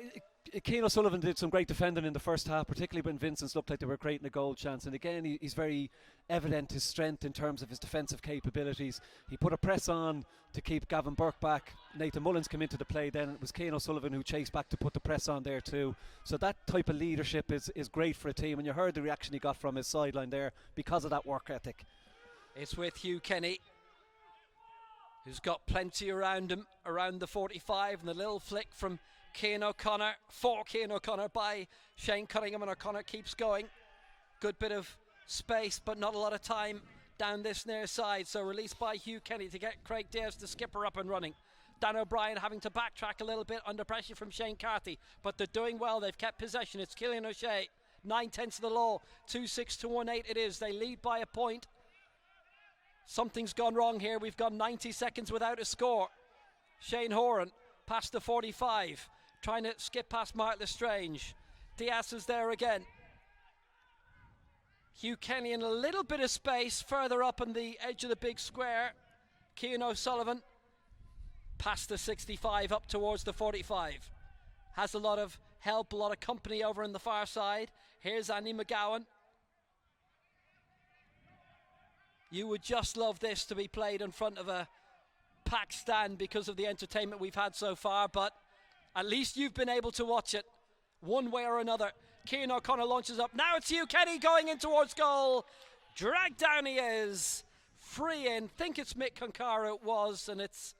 Cian O'Sullivan did some great defending in the first half, particularly when Vincents looked like they were creating a goal chance. And again, he's very evident his strength in terms of his defensive capabilities. He put a press on to keep Gavin Burke back. Nathan Mullins came into the play then. It was Cian O'Sullivan who chased back to put the press on there too. So that type of leadership is great for a team. And you heard the reaction he got from his sideline there because of that work ethic. It's with Hugh Kenny, who's got plenty around him, around the 45, and the little flick from Cian O'Connor, for Cian O'Connor by Shane Cunningham, and O'Connor keeps going. Good bit of space, but not a lot of time down this near side. So released by Hugh Kenny to get Craig Dares, the skipper, up and running. Dan O'Brien having to backtrack a little bit under pressure from Shane Carthy, but they're doing well. They've kept possession. It's Killian O'Shea, 9/10 of the law, 2-6 to 1-8 it is. They lead by a point. Something's gone wrong here. We've gone 90 seconds without a score. Shane Horan past the 45, trying to skip past Mark Lestrange. Diaz is there again. Hugh Kenny in a little bit of space further up on the edge of the big square. Cian O'Sullivan past the 65 up towards the 45. Has a lot of help, a lot of company over on the far side. Here's Andy McGowan. You would just love this to be played in front of a packed stand because of the entertainment we've had so far, but at least you've been able to watch it one way or another. Cian O'Connor launches up. Now it's Hugh Kenny going in towards goal. Dragged down he is. Free in. Think it's Mick Concaro it was, and it's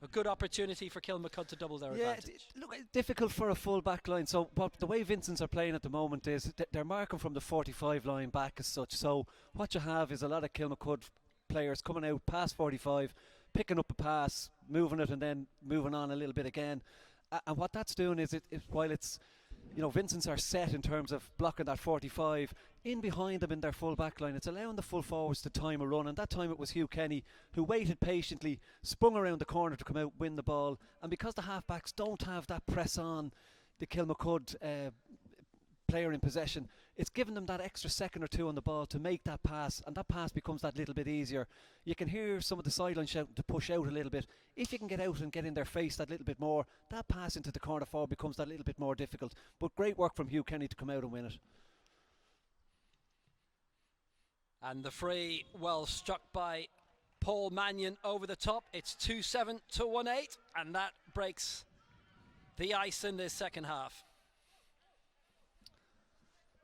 a good opportunity for Kilmacud to double their advantage. Look, it's difficult for a full back line. So the way Vincents are playing at the moment is they're marking from the 45 line back as such. So what you have is a lot of Kilmacud players coming out past 45, picking up a pass, moving it, and then moving on a little bit again. And what that's doing is, while it's, Vincents are set in terms of blocking that 45, in behind them in their full back line, it's allowing the full forwards to time a run. And that time it was Hugh Kenny who waited patiently, spun around the corner to come out, win the ball. And because the half-backs don't have that press on the Kilmacud player in possession, it's given them that extra second or two on the ball to make that pass, and that pass becomes that little bit easier. You can hear some of the sidelines shouting to push out a little bit. If you can get out and get in their face that little bit more, that pass into the corner forward becomes that little bit more difficult. But great work from Hugh Kenny to come out and win it. And the free, well struck by Paul Mannion over the top. It's 2-7 to 1-8, and that breaks the ice in this second half.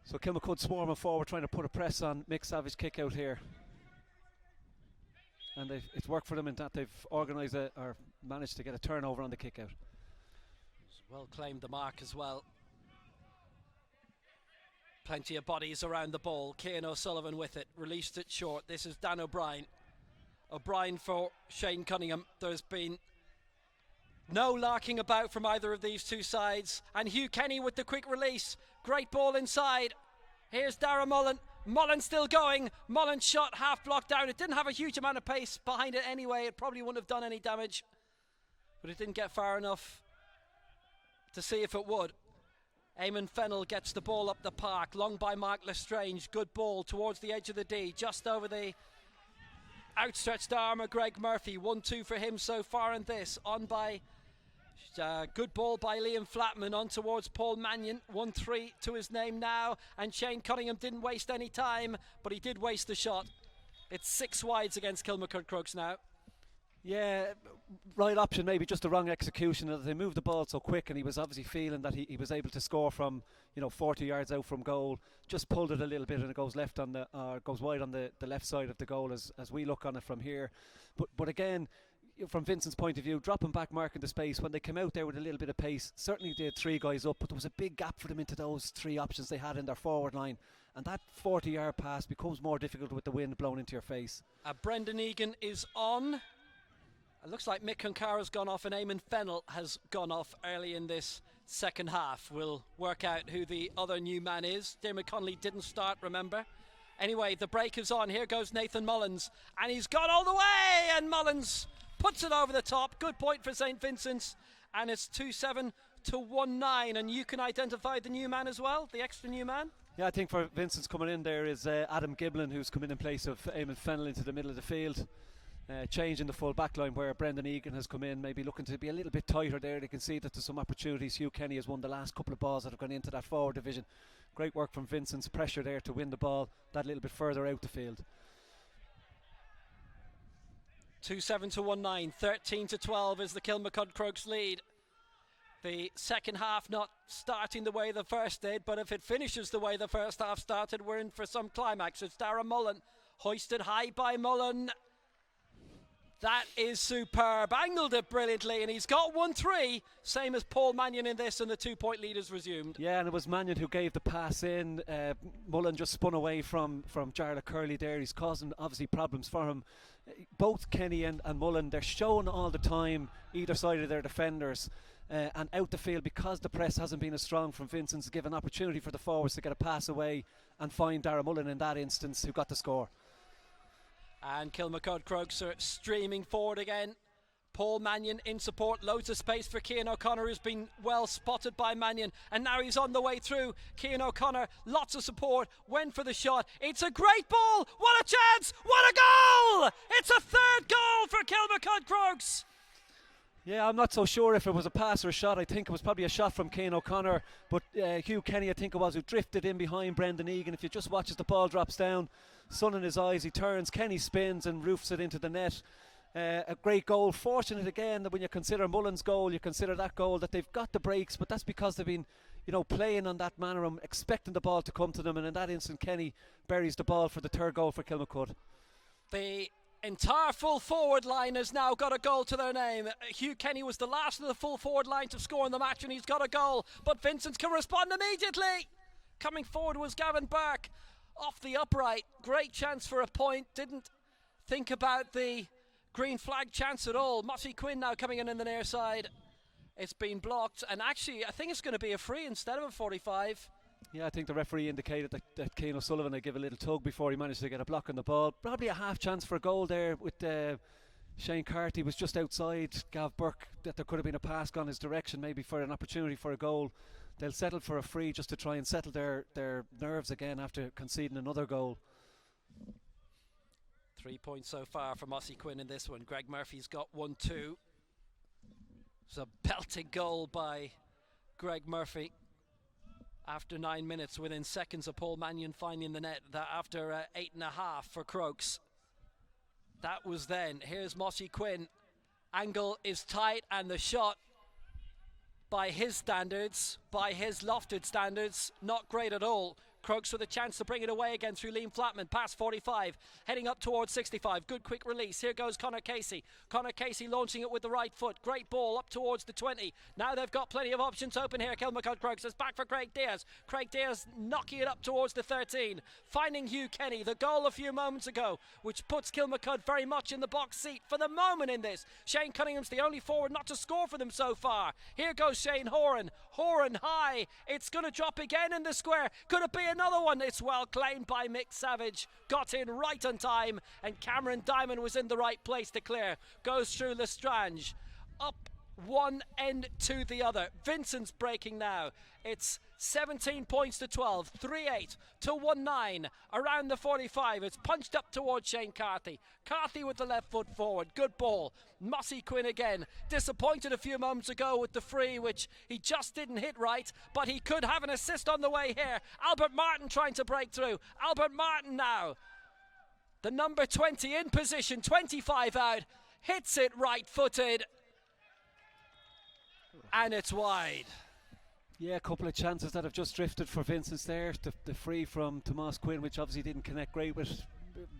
So Kilmacud swarming forward, trying to put a press on Mick Savage kick out here. And it's worked for them in that they've organised or managed to get a turnover on the kick out. Well claimed the mark as well. Plenty of bodies around the ball. Cian O'Sullivan with it, released it short. This is Dan O'Brien. O'Brien for Shane Cunningham. There's been no larking about from either of these two sides. And Hugh Kenny with the quick release. Great ball inside. Here's Darragh Mullen. Mullen still going. Mullen's shot half blocked down. It didn't have a huge amount of pace behind it anyway. It probably wouldn't have done any damage, but it didn't get far enough to see if it would. Eamon Fennell gets the ball up the park. Long by Mark Lestrange. Good ball towards the edge of the D. Just over the outstretched arm of Greg Murphy. 1-2 for him so far in this. On by good ball by Liam Flatman on towards Paul Mannion. 1-3 to his name now, and Shane Cunningham didn't waste any time, but he did waste the shot. It's 6 wides against Kilmacud Crokes now. Yeah, right option, maybe just the wrong execution. They moved the ball so quick, and he was obviously feeling that he was able to score from 40 yards out from goal. Just pulled it a little bit, and it goes left goes wide on the left side of the goal as we look on it from here. But again, from Vincent's point of view, dropping back, marking the space. When they came out there with a little bit of pace, certainly they had 3 guys up, but there was a big gap for them into those 3 options they had in their forward line. And that 40-yard pass becomes more difficult with the wind blowing into your face. Brendan Egan is on. It looks like Mick Concara's gone off and Eamon Fennell has gone off early in this second half. We'll work out who the other new man is. Dermot Connolly didn't start, remember. Anyway, the break is on. Here goes Nathan Mullins, and he's gone all the way, and Mullins puts it over the top. Good point for St. Vincent's, and it's 2-7 to 1-9. And you can identify the new man as well, the extra new man? Yeah, I think for Vincent's coming in there is Adam Giblin, who's come in place of Eamon Fennell into the middle of the field. Changing the full back line where Brendan Egan has come in, maybe looking to be a little bit tighter there. They can see that there's some opportunities. Hugh Kenny has won the last couple of balls that have gone into that forward division. Great work from Vincent's, pressure there to win the ball that little bit further out the field. 2-7 to 1-9, 13 to 12 is the Kilmacud Crokes lead. The second half not starting the way the first did, but if it finishes the way the first half started, we're in for some climax. It's Darragh Mullen, hoisted high by Mullen. That is superb. Angled it brilliantly, and he's got 1-3, same as Paul Mannion in this, and the 2-point lead is resumed. Yeah, and it was Mannion who gave the pass in. Mullen just spun away from Jarlath Curley there. He's causing obviously problems for him. Both Kenny and Mullen, they're showing all the time either side of their defenders. And out the field, because the press hasn't been as strong from Vincent's, give an opportunity for the forwards to get a pass away and find Darragh Mullen in that instance, who got the score. And Kilmacud Crokes are streaming forward again. Paul Mannion in support, loads of space for Cian O'Connor, who's been well spotted by Mannion, and now he's on the way through. Cian O'Connor, lots of support, went for the shot. It's a great ball. What a chance! What a goal! It's a 3rd goal for Kilmacud Crokes. Yeah, I'm not so sure if it was a pass or a shot. I think it was probably a shot from Cian O'Connor, but Hugh Kenny, I think it was, who drifted in behind Brendan Egan. If you just watch as the ball drops down, sun in his eyes, he turns, Kenny spins and roofs it into the net. A great goal. Fortunate again that when you consider Mullen's goal, you consider that goal, that they've got the breaks, but that's because they've been, playing on that manner, expecting the ball to come to them, and in that instant Kenny buries the ball for the 3rd goal for Kilmacud. The entire full forward line has now got a goal to their name. Hugh Kenny was the last of the full forward line to score in the match, and he's got a goal, but Vincents can respond immediately. Coming forward was Gavin Burke off the upright. Great chance for a point. Didn't think about the green flag chance at all. Mossy Quinn now coming in the near side. It's been blocked, and actually I think it's going to be a free instead of a 45. Yeah, I think the referee indicated that Cian O'Sullivan would give a little tug before he managed to get a block on the ball. Probably a half chance for a goal there with Shane Carty was just outside Gav Burke, that there could have been a pass gone his direction, maybe for an opportunity for a goal. They'll settle for a free just to try and settle their nerves again after conceding another goal. 3 points so far for Mossy Quinn in this one. Greg Murphy's got 1-2. It's a belting goal by Greg Murphy after 9 minutes, within seconds of Paul Mannion finding the net. That after 8.5 for Crokes. That was then. Here's Mossy Quinn. Angle is tight, and the shot, by his standards, by his lofted standards, not great at all. Crokes with a chance to bring it away again through Liam Flatman, past 45, heading up towards 65. Good quick release. Here goes Conor Casey. Conor Casey launching it with the right foot. Great ball up towards the 20. Now they've got plenty of options open here. Kilmacud Crokes is back for Craig Diaz. Craig Diaz knocking it up towards the 13. Finding Hugh Kenny, the goal a few moments ago, which puts Kilmacud very much in the box seat for the moment in this. Shane Cunningham's the only forward not to score for them so far. Here goes Shane Horan. Horan high. It's going to drop again in the square. Could it be another one? It's well claimed by Mick Savage. Got in right on time, and Cameron Diamond was in the right place to clear. Goes through Lestrange. Up one end to the other. Vincent's breaking now. It's 17 points to 12, 3-8 to 1-9 around the 45. It's punched up towards Shane Carthy. Carthy with the left foot forward. Good ball. Mossy Quinn again. Disappointed a few moments ago with the free, which he just didn't hit right, but he could have an assist on the way here. Albert Martin trying to break through. Albert Martin now. The number 20 in position, 25 out. Hits it right footed. And it's wide. Yeah, a couple of chances that have just drifted for Vincents there. The free from Tomas Quinn, which obviously didn't connect great with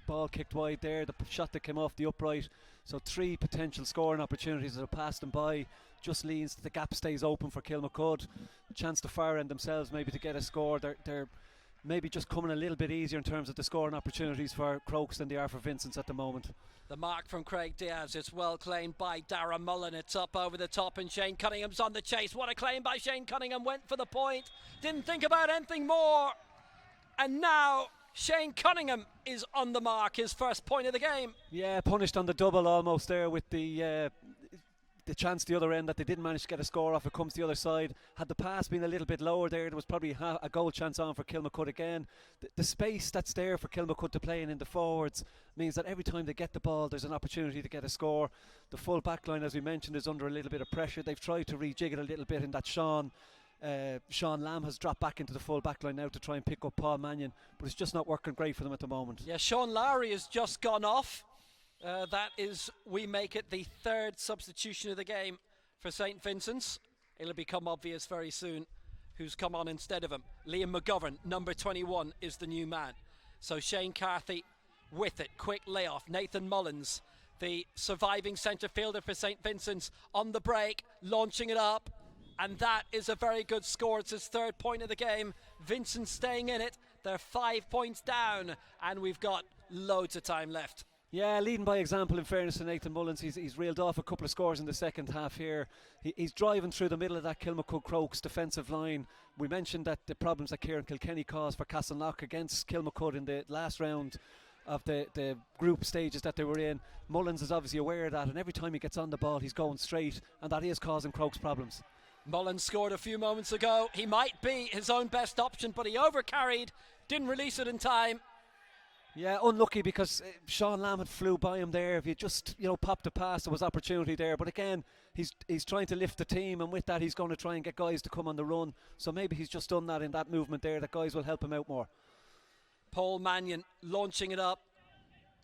ball kicked wide there, the shot that came off the upright. So 3 potential scoring opportunities that have passed them by. Just leans the gap stays open for Kilmacud. Chance to fire end themselves maybe to get a score. They're maybe just coming a little bit easier in terms of the scoring opportunities for Crokes than they are for Vincents at the moment. The mark from Craig Diaz, it's well claimed by Dara Mullen. It's up over the top and Shane Cunningham's on the chase. What a claim by Shane Cunningham, went for the point, didn't think about anything more. And now Shane Cunningham is on the mark, his first point of the game. Yeah, punished on the double almost there with the chance the other end that they didn't manage to get a score off. It comes the other side. Had the pass been a little bit lower there was probably a goal chance on for Kilmacud again. The space that's there for Kilmacud to play in the forwards means that every time they get the ball there's an opportunity to get a score. The full back line, as we mentioned, is under a little bit of pressure. They've tried to rejig it a little bit in that Sean Lamb has dropped back into the full back line now to try and pick up Paul Mannion, but it's just not working great for them at the moment. Yeah, Sean Lowry has just gone off. That is, we make it the 3rd substitution of the game for St Vincent's. It'll become obvious very soon who's come on instead of him. Liam McGovern, number 21, is the new man. So Shane Carthy with it, quick layoff. Nathan Mullins, the surviving centre fielder for St Vincent's, on the break, launching it up. And that is a very good score. It's his 3rd point of the game. Vincent staying in it. They're 5 points down, and we've got loads of time left. Yeah, leading by example in fairness to Nathan Mullins. He's reeled off a couple of scores in the second half here. He's driving through the middle of that Kilmacud Crokes defensive line. We mentioned that the problems that Kieran Kilkenny caused for Castleknock against Kilmacud in the last round of the group stages that they were in. Mullins is obviously aware of that, and every time he gets on the ball he's going straight, and that is causing Crokes problems. Mullins scored a few moments ago. He might be his own best option, but he overcarried, didn't release it in time. Yeah, unlucky because Sean Lamb had flew by him there. If he just popped a pass, there was opportunity there. But again, he's trying to lift the team, and with that he's going to try and get guys to come on the run. So maybe he's just done that in that movement there, that guys will help him out more. Paul Mannion launching it up.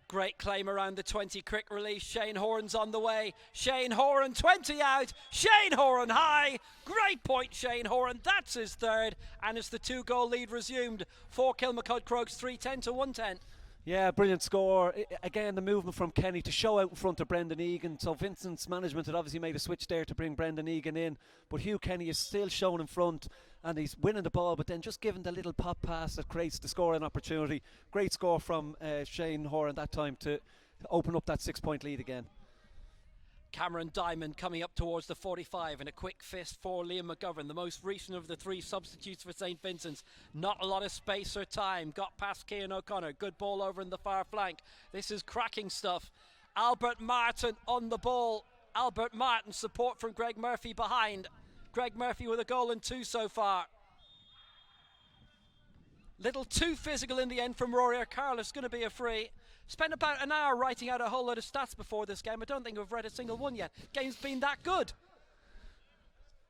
Great claim around the 20, quick release. Shane Horan's on the way. Shane Horan, 20 out. Shane Horan high. Great point, Shane Horan. That's his 3rd, and it's the 2-goal lead resumed for Kilmacud Crokes, 310 to 110. Yeah, brilliant score. Again, the movement from Kenny to show out in front of Brendan Egan. So Vincent's management had obviously made a switch there to bring Brendan Egan in, but Hugh Kenny is still shown in front, and he's winning the ball, but then just giving the little pop pass that creates the scoring opportunity. Great score from Shane Horan that time to open up that 6-point lead again. Cameron Diamond coming up towards the 45, and a quick fist for Liam McGovern, the most recent of the 3 substitutes for St Vincent's. Not a lot of space or time. Got past Cian O'Connor. Good ball over in the far flank. This is cracking stuff. Albert Martin on the ball. Albert Martin, support from Greg Murphy behind. Greg Murphy with a goal and 2 so far. Little too physical in the end from Rory O'Carroll. It's going to be a free. Spent about an hour writing out a whole lot of stats before this game. I don't think we've read a single one yet. Game's been that good.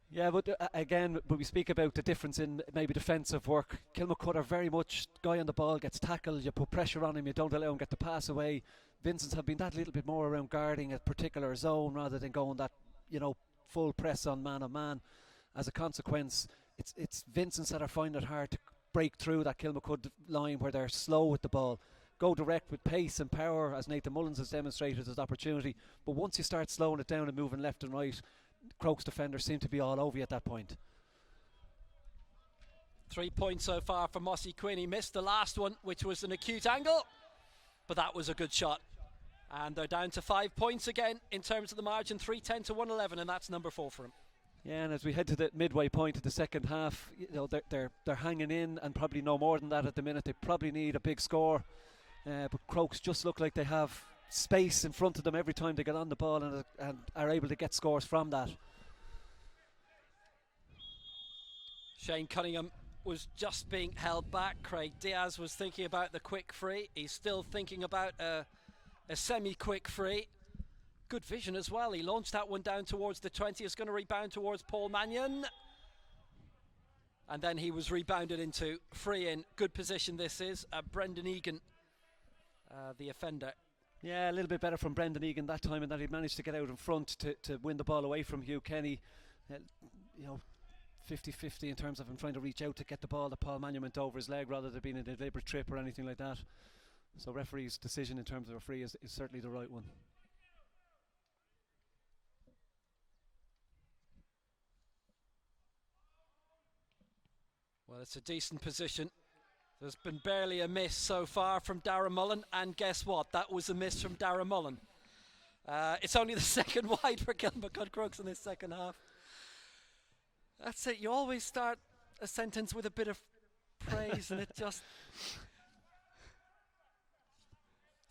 Yeah, but again, when we speak about the difference in maybe defensive work, Kilmacud are very much guy on the ball gets tackled, you put pressure on him, you don't allow him get the pass away. Vincents have been that little bit more around guarding a particular zone rather than going that full press on man. As a consequence, it's Vincents that are finding it hard to break through that Kilmacud line where they're slow with the ball. Go direct with pace and power, as Nathan Mullins has demonstrated his opportunity, but once you start slowing it down and moving left and right, Crokes defenders seem to be all over you at that point. 3 points so far for Mossy Quinn. He missed the last one, which was an acute angle, but that was a good shot. And they're down to 5 points again in terms of the margin, 310 to 111, and that's number 4 for him. Yeah, and as we head to the midway point of the second half, they're hanging in, and probably no more than that at the minute. They probably need a big score, but Crokes just look like they have space in front of them every time they get on the ball and are able to get scores from that. Shane Cunningham was just being held back. Craig Diaz was thinking about the quick free. He's still thinking about a semi-quick free. Good vision as well. He launched that one down towards the 20. It's going to rebound towards Paul Mannion. And then he was rebounded into free in. Good position this is. Brendan Egan, the offender. Yeah, a little bit better from Brendan Egan that time, and that he managed to get out in front to win the ball away from Hugh Kenny. 50-50 in terms of him trying to reach out to get the ball that Paul Mannion went over his leg rather than being a deliberate trip or anything like that. So referee's decision in terms of a free is certainly the right one. Well, it's a decent position. There's been barely a miss so far from Darragh Mullen, and guess what? That was a miss from Darragh Mullen. It's only the second wide for Kilmacud Crokes in this second half. That's it. You always start a sentence with a bit of praise, and it just...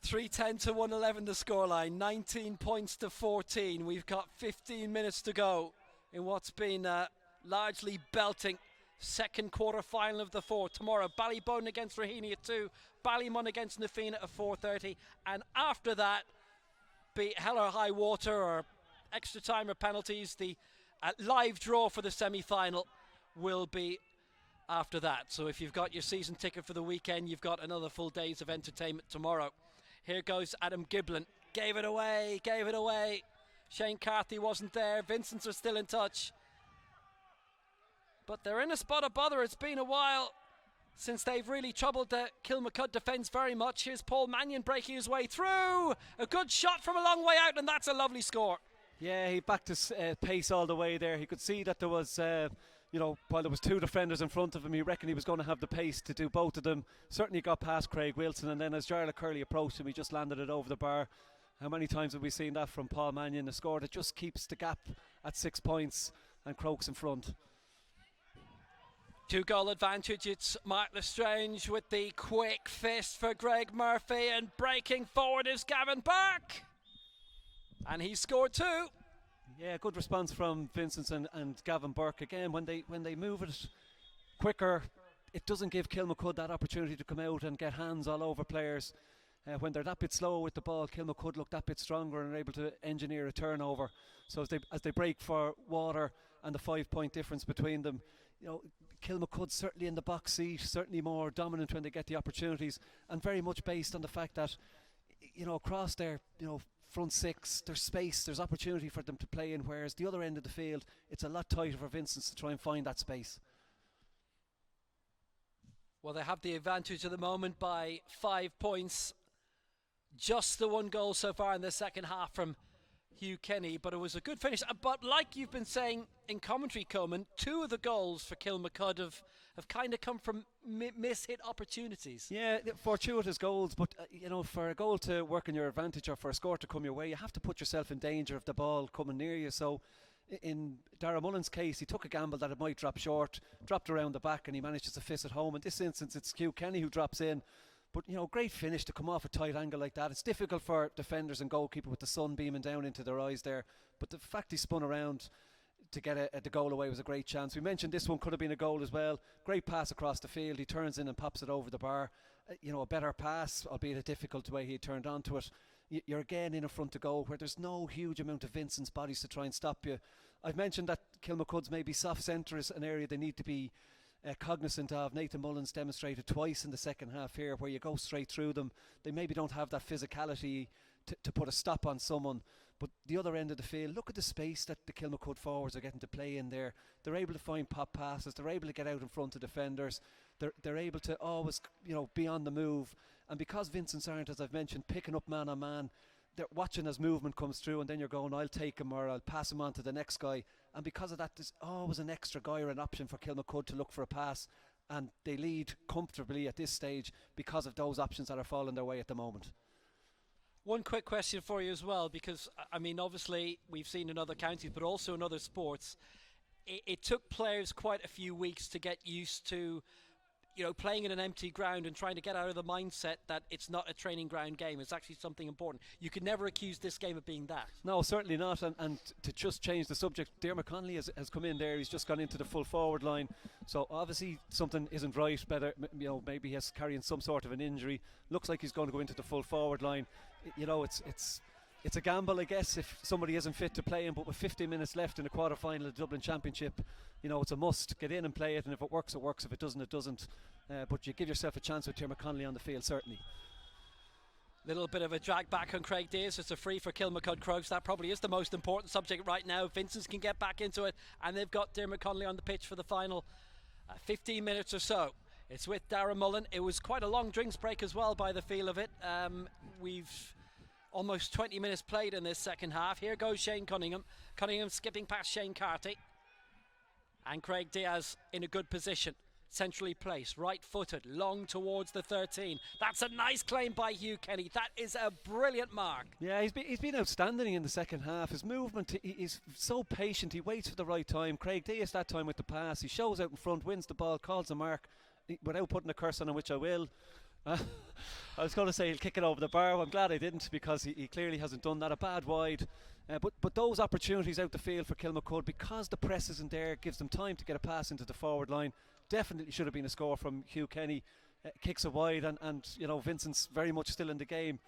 310 to 111 the scoreline, 19 points to 14. We've got 15 minutes to go in what's been a largely belting second quarter final of the four. Tomorrow, Ballybone against Raheny at 2, Ballymun against Nafina at 4:30, and after that, be hell or high water or extra time or penalties, the live draw for the semi-final will be after that. So if you've got your season ticket for the weekend, you've got another full days of entertainment tomorrow. Here goes Adam Giblin. Gave it away. Shane Carthy wasn't there. Vincents are still in touch. But they're in a spot of bother. It's been a while since they've really troubled the Kilmacud defence very much. Here's Paul Mannion breaking his way through. A good shot from a long way out, and that's a lovely score. Yeah, he backed his pace all the way there. He could see that there was... while there was two defenders in front of him, he reckoned he was going to have the pace to do both of them. Certainly got past Craig Wilson, and then as Jarlath Curley approached him, he just landed it over the bar. How many times have we seen that from Paul Mannion? A score that just keeps the gap at 6 points, and Crokes in front. 2-goal advantage. It's Mark Lestrange with the quick fist for Greg Murphy, and breaking forward is Gavin Burke, and he scored 2. Yeah, good response from Vincents and Gavin Burke. Again, when they move it quicker, it doesn't give Kilmacud that opportunity to come out and get hands all over players. When they're that bit slow with the ball, Kilmacud look that bit stronger and are able to engineer a turnover. So as they break for water and the 5-point difference between them, Kilmacud certainly in the box seat, certainly more dominant when they get the opportunities, and very much based on the fact that across their front six, there's space, there's opportunity for them to play in, whereas the other end of the field, it's a lot tighter for Vincents to try and find that space. Well, they have the advantage at the moment by 5 points. Just the 1 goal so far in the second half from Hugh Kenny, but it was a good finish. But like you've been saying in commentary, Coleman, 2 of the goals for Kilmacud have kind of come from miss-hit opportunities. Yeah, fortuitous goals, but for a goal to work in your advantage or for a score to come your way, you have to put yourself in danger of the ball coming near you. So in Darragh Mullen's case, he took a gamble that it might drop short, dropped around the back, and he manages to fist it home. In this instance, it's Hugh Kenny who drops in. But, great finish to come off a tight angle like that. It's difficult for defenders and goalkeeper with the sun beaming down into their eyes there. But the fact he spun around to get the goal away was a great chance. We mentioned this one could have been a goal as well. Great pass across the field. He turns in and pops it over the bar. A better pass, albeit a difficult way he turned onto it. You're again in a front to goal where there's no huge amount of Vincent's bodies to try and stop you. I've mentioned that Kilmacud's maybe soft centre is an area they need to be cognizant of. Nathan Mullins demonstrated twice in the second half here where you go straight through them. They maybe don't have that physicality to put a stop on someone, but the other end of the field, look at the space that the Kilmacud forwards are getting to play in there. They're able to find pop passes, they're able to get out in front of defenders, they're able to always be on the move, and because Vincents aren't, as I've mentioned, picking up man on man, they're watching as movement comes through, and then you're going, I'll take him or I'll pass him on to the next guy. And because of that, there's always an extra guy or an option for Kilmacud to look for a pass, and they lead comfortably at this stage because of those options that are falling their way at the moment. One quick question for you as well, because obviously we've seen in other counties but also in other sports, it took players quite a few weeks to get used to playing in an empty ground and trying to get out of the mindset that it's not a training ground game. It's actually something important. You could never accuse this game of being that. No, certainly not. And to just change the subject, Diarmuid Connolly has come in there. He's just gone into the full forward line. So obviously something isn't right. Better, maybe he's carrying some sort of an injury. Looks like he's going to go into the full forward line. It's a gamble, I guess, if somebody isn't fit to play him, but with 15 minutes left in the quarter-final of the Dublin Championship, it's a must. Get in and play it, and if it works, it works. If it doesn't, it doesn't. But you give yourself a chance with Diarmuid Connolly on the field, certainly. Little bit of a drag back on Craig Davis. It's a free for Kilmacud Crokes. That probably is the most important subject right now. Vincents can get back into it, and they've got Diarmuid Connolly on the pitch for the final 15 minutes or so. It's with Darragh Mullen. It was quite a long drinks break as well by the feel of it. We've almost 20 minutes played in this second half. Here goes Shane Cunningham. Cunningham skipping past Shane Carty. And Craig Diaz in a good position. Centrally placed, right-footed, long towards the 13. That's a nice claim by Hugh Kenny. That is a brilliant mark. Yeah, he's been outstanding in the second half. His movement, he's so patient. He waits for the right time. Craig Diaz that time with the pass. He shows out in front, wins the ball, calls a mark without putting a curse on him, which I will. I was going to say he'll kick it over the bar. I'm glad I didn't, because he clearly hasn't done that. A bad wide. But those opportunities out the field for Kilmacud, because the press isn't there, gives them time to get a pass into the forward line. Definitely should have been a score from Hugh Kenny. Kicks it wide, and you know, Vincent's very much still in the game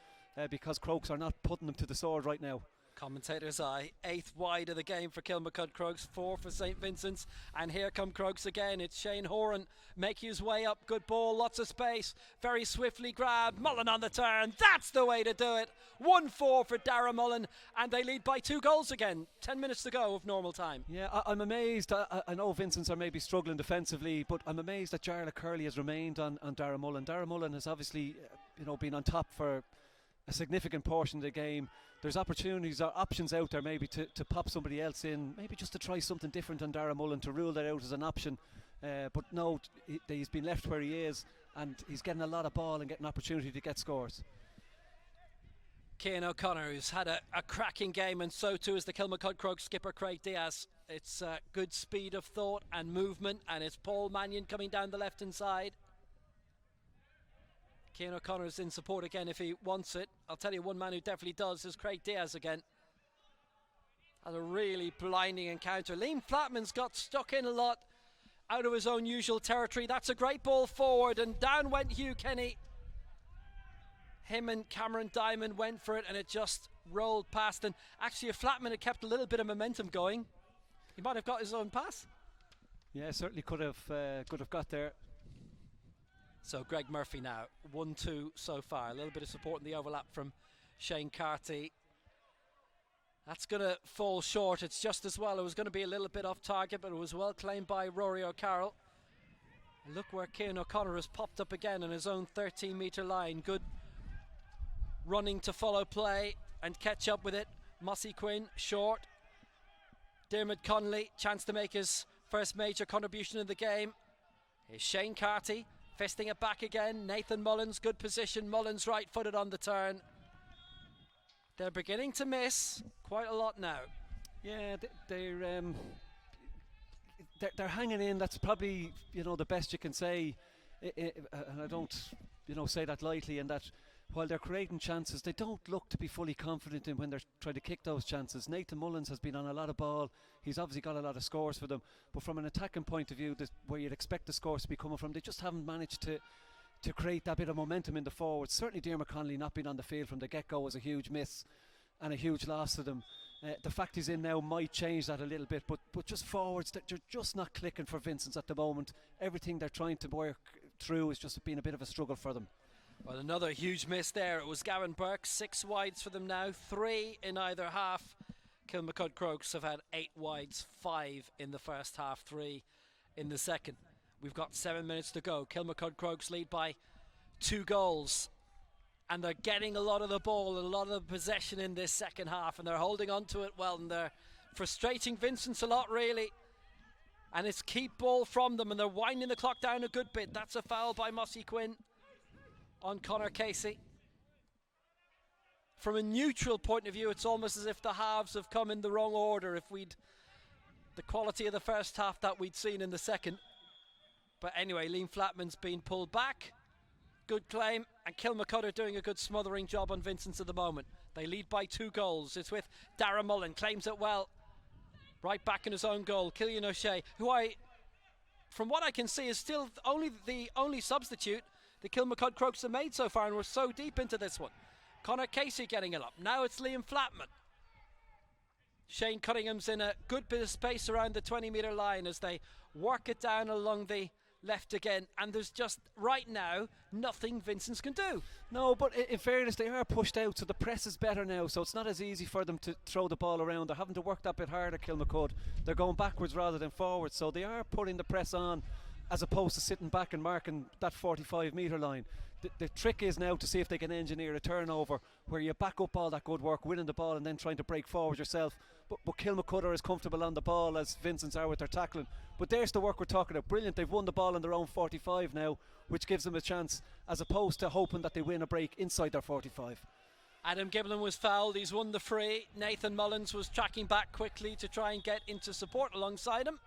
because Crokes are not putting them to the sword right now. Commentator's eye. 8th wide of the game for Kilmacud Crokes, 4 for St Vincent's, and here come Crokes again. It's Shane Horan making his way up. Good ball, lots of space, very swiftly grabbed. Mullen on the turn. That's the way to do it. 1-4 for Darragh Mullen, and they lead by 2 goals again. 10 minutes to go of normal time. Yeah, I'm amazed. I know Vincent's are maybe struggling defensively, but I'm amazed that Jarlath Curley has remained on Darragh Mullen. Darragh Mullen has obviously been on top for a significant portion of the game. There's opportunities or options out there maybe to pop somebody else in, maybe just to try something different on Darragh Mullen, to rule that out as an option. But no, he's been left where he is, and he's getting a lot of ball and getting opportunity to get scores. Cian O'Connor, who's had a cracking game, and so too is the Kilmacud Crokes skipper Craig Diaz. It's good speed of thought and movement, and it's Paul Mannion coming down the left hand side. Cian O'Connor's in support again if he wants it. I'll tell you, one man who definitely does is Craig Diaz again. Had a really blinding encounter. Liam Flatman's got stuck in a lot out of his own usual territory. That's a great ball forward, and down went Hugh Kenny. Him and Cameron Diamond went for it, and it just rolled past. And actually, if Flatman had kept a little bit of momentum going, he might have got his own pass. Yeah, certainly could have got there. So Greg Murphy now, 1-2 so far. A little bit of support in the overlap from Shane Carty. That's going to fall short. It's just as well. It was going to be a little bit off target, but it was well claimed by Rory O'Carroll. And look where Cian O'Connor has popped up again on his own 13-metre line. Good running to follow play and catch up with it. Mossy Quinn, short. Dermot Connolly, chance to make his first major contribution in the game. Here's Shane Carty. Fisting it back again. Nathan Mullins, good position. Mullins right-footed on the turn. They're beginning to miss quite a lot now. Yeah, they're hanging in. That's probably the best you can say. And I don't say that lightly. And that while they're creating chances, they don't look to be fully confident in when they're trying to kick those chances. Nathan Mullins has been on a lot of ball. He's obviously got a lot of scores for them, but from an attacking point of view, where you'd expect the scores to be coming from, they just haven't managed to create that bit of momentum in the forwards. Certainly Dermot Connolly not being on the field from the get-go was a huge miss and a huge loss to them. The fact he's in now might change that a little bit, but just forwards, they're just not clicking for Vincents at the moment. Everything they're trying to work through has just been a bit of a struggle for them. Well, another huge miss there. It was Gavin Burke. 6 wides for them now, 3 in either half. Kilmacud Crokes have had 8 wides, 5 in the first half, 3 in the second. We've got 7 minutes to go. Kilmacud Crokes lead by 2 goals. And they're getting a lot of the ball and a lot of the possession in this second half, and they're holding on to it well, and they're frustrating Vincents a lot, really. And it's keep ball from them, and they're winding the clock down a good bit. That's a foul by Mossy Quinn on Conor Casey. From a neutral point of view, it's almost as if the halves have come in the wrong order. If the quality of the first half that we'd seen in the second. But anyway, Liam Flatman's been pulled back. Good claim, and Kilmacud are doing a good smothering job on Vincents at the moment. They lead by 2 goals. It's with Darragh Mullen, claims it well. Right back in his own goal. Cillian O'Shea, who from what I can see, is still the only substitute the Kilmacud Crokes have made so far, and we're so deep into this one. Conor Casey getting it up. Now it's Liam Flatman. Shane Cunningham's in a good bit of space around the 20-metre line as they work it down along the left again, and there's just right now nothing Vincents can do. No, but in fairness, they are pushed out, so the press is better now, so it's not as easy for them to throw the ball around. They're having to work that bit harder, Kilmacud. They're going backwards rather than forwards, so they are putting the press on, as opposed to sitting back and marking that 45-metre line. The trick is now to see if they can engineer a turnover where you back up all that good work, winning the ball and then trying to break forward yourself. But Kilmacud are as comfortable on the ball as Vincents are with their tackling. But there's the work we're talking about. Brilliant. They've won the ball on their own 45 now, which gives them a chance as opposed to hoping that they win a break inside their 45. Adam Giblin was fouled. He's won the free. Nathan Mullins was tracking back quickly to try and get into support alongside him.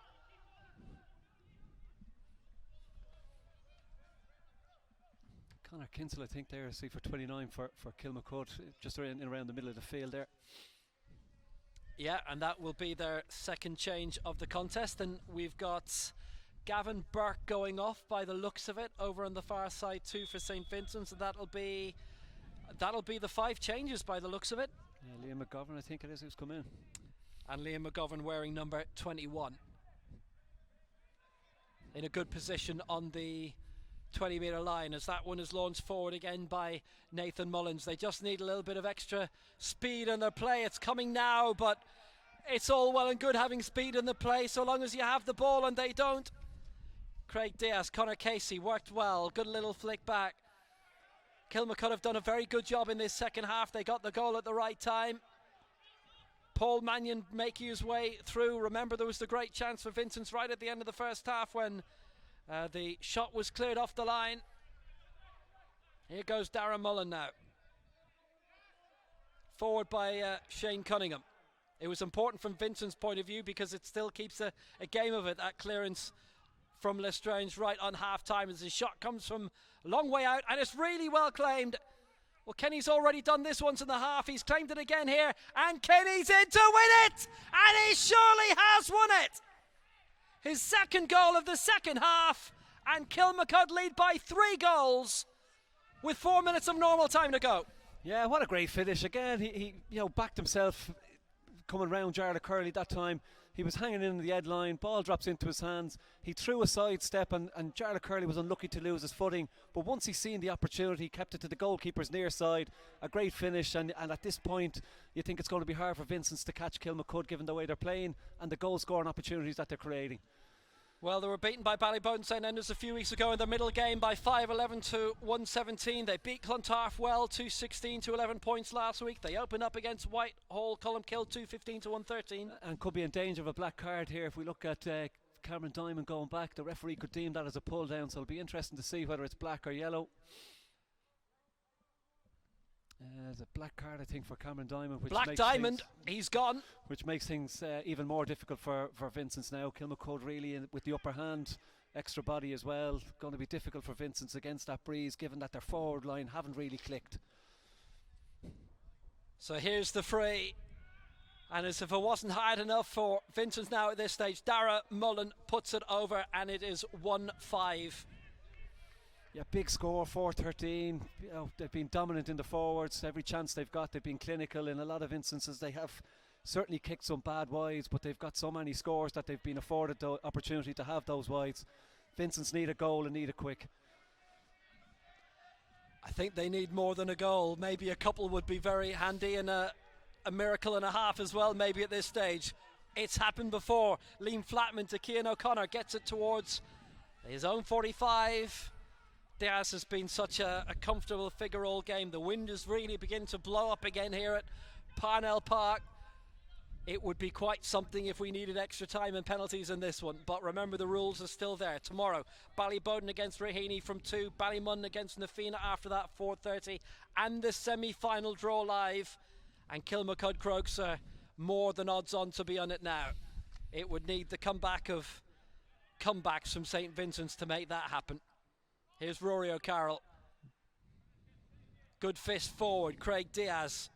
Conor Kinsella, I think, there, see, for 29 for Kilmacud, just around the middle of the field there. Yeah, and that will be their second change of the contest. And we've got Gavin Burke going off by the looks of it over on the far side too for St. Vincent's, and that'll be the 5 changes by the looks of it. Yeah, Liam McGovern, I think it is, who's come in. And Liam McGovern wearing number 21. In a good position on the 20-metre line as that one is launched forward again by Nathan Mullins. They just need a little bit of extra speed in their play. It's coming now, but it's all well and good having speed in the play so long as you have the ball, and they don't. Craig Diaz, Conor Casey worked well, good little flick back. Kilmacud have done a very good job in this second half. They got the goal at the right time. Paul Mannion making his way through. Remember, there was the great chance for Vincents right at the end of the first half when the shot was cleared off the line. Here goes Darren Mullen now. Forward by Shane Cunningham. It was important from Vincent's point of view because it still keeps a game of it. That clearance from Lestrange right on half time as his shot comes from a long way out, and it's really well claimed. Well, Kenny's already done this once in the half. He's claimed it again here, and Kenny's in to win it, and he surely has won it. His second goal of the second half, and Kilmacud lead by 3 goals with 4 minutes of normal time to go. Yeah, what a great finish. Again, he backed himself coming round Jarlath Curley that time. He was hanging in the headline, ball drops into his hands. He threw a side step and Jarlath Curley was unlucky to lose his footing. But once he seen the opportunity, he kept it to the goalkeeper's near side. A great finish, and at this point, you think it's going to be hard for Vincents to catch Kilmacud given the way they're playing and the goal scoring opportunities that they're creating. Well, they were beaten by Ballybowden St Enders a few weeks ago in their middle game by 5-11 to 117. They beat Clontarf well 2-16 to 11 points last week. They opened up against Whitehall Colmcille 2-15 to 113. And could be in danger of a black card here if we look at Cameron Diamond going back. The referee could deem that as a pull down, so it'll be interesting to see whether it's black or yellow. There's a black card, I think, for Cameron Diamond. Black Diamond, he's gone. Which makes things even more difficult for Vincents now. Kilmacud really with the upper hand, extra body as well. Going to be difficult for Vincents against that breeze, given that their forward line haven't really clicked. So here's the free. And as if it wasn't hard enough for Vincents now at this stage, Dara Mullen puts it over, and it is 1-5. Yeah, big score, 4-13. They've been dominant in the forwards. Every chance they've got, they've been clinical. In a lot of instances, they have certainly kicked some bad wides, but they've got so many scores that they've been afforded the opportunity to have those wides. Vincents need a goal and need it quick. I think they need more than a goal. Maybe a couple would be very handy, and a miracle and a half as well, maybe at this stage. It's happened before. Liam Flatman to Cian O'Connor gets it towards his own 45. Diaz has been such a comfortable figure all game. The wind is really beginning to blow up again here at Parnell Park. It would be quite something if we needed extra time and penalties in this one. But remember, the rules are still there. Tomorrow, Ballybowden against Raheny from 2, Ballymun against Nafina after that, 4:30, and the semi-final draw live. And Kilmacud Crokes are more than odds on to be on it now. It would need the comeback of comebacks from St Vincent's to make that happen. Here's Rory O'Carroll. Good fist forward. Craig Diaz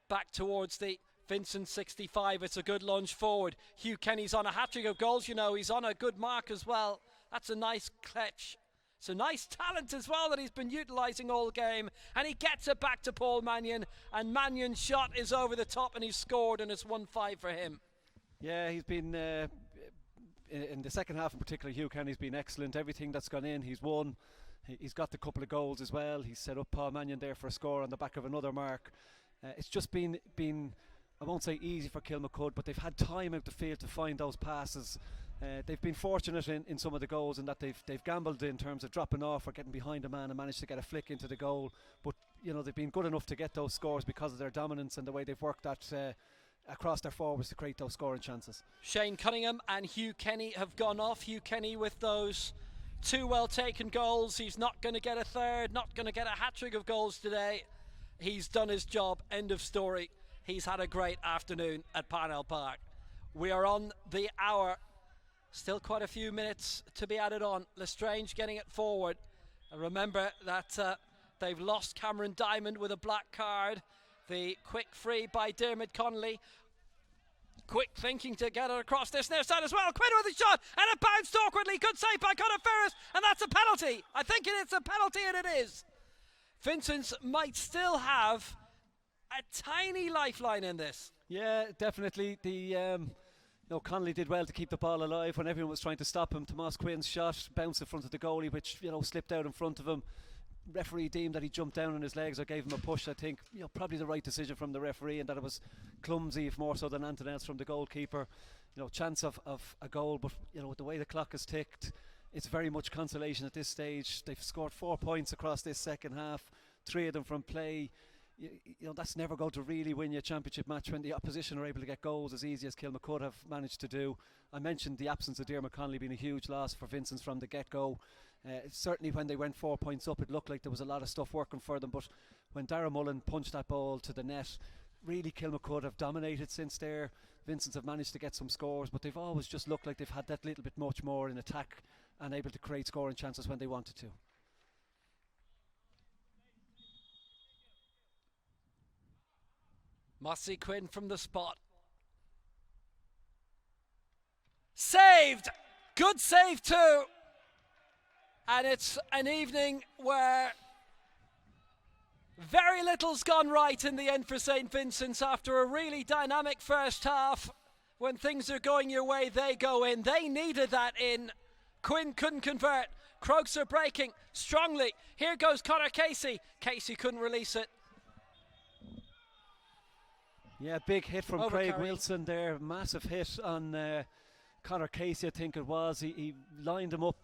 back towards the Vincent 65. It's a good lunge forward. Hugh Kenny's on a hat-trick of goals, you know. He's on a good mark as well. That's a nice clutch. It's a nice talent as well that he's been utilising all game. And he gets it back to Paul Mannion. And Mannion's shot is over the top and he's scored, and it's 1-5 for him. Yeah, he's been... in the second half in particular, Hugh Kenny's been excellent. Everything that's gone in, he's won. He's got the couple of goals as well. He's set up Paul Mannion there for a score on the back of another mark. It's just been I won't say easy for Kilmacud, but they've had time out the field to find those passes. They've been fortunate in some of the goals in that they've gambled in terms of dropping off or getting behind a man and managed to get a flick into the goal. But they've been good enough to get those scores because of their dominance and the way they've worked that across their forwards to create those scoring chances. Shane Cunningham and Hugh Kenny have gone off. Hugh Kenny with those 2 well taken goals. He's not going to get a third, not going to get a hat-trick of goals today. He's done his job, end of story. He's had a great afternoon at Parnell Park. We are on the hour. Still quite a few minutes to be added on. Lestrange getting it forward. And remember that they've lost Cameron Diamond with a black card. The quick free by Dermot Connolly. Quick thinking to get it across this near side as well. Quinn with a shot and it bounced awkwardly. Good save by Conor Ferris, and that's a penalty. I think it's a penalty, and it is. Vincents might still have a tiny lifeline in this. Yeah, definitely. Connolly did well to keep the ball alive when everyone was trying to stop him. Tomas Quinn's shot bounced in front of the goalie, which slipped out in front of him. Referee deemed that he jumped down on his legs or gave him a push. I think probably the right decision from the referee, and that it was clumsy, if more so than anything else, from the goalkeeper. Chance of a goal, but with the way the clock is ticked, it's very much consolation at this stage. They've scored 4 points across this second half, 3 of them from play. That's never going to really win you a championship match when the opposition are able to get goals as easy as Kilmacud have managed to do. I mentioned the absence of Dermot Connolly being a huge loss for Vincents from the get-go. Certainly when they went 4 points up, it looked like there was a lot of stuff working for them, but when Darragh Mullen punched that ball to the net, really Kilmacud have dominated since there. Vincents have managed to get some scores, but they've always just looked like they've had that little bit much more in attack and able to create scoring chances when they wanted to. Mossy Quinn from the spot. Saved! Good save too! And it's an evening where very little's gone right in the end for St. Vincent's after a really dynamic first half. When things are going your way, they go in. They needed that in. Quinn couldn't convert. Crokes are breaking strongly. Here goes Conor Casey. Casey couldn't release it. Yeah, big hit from Craig Wilson there. Massive hit on Conor Casey, I think it was. He lined him up,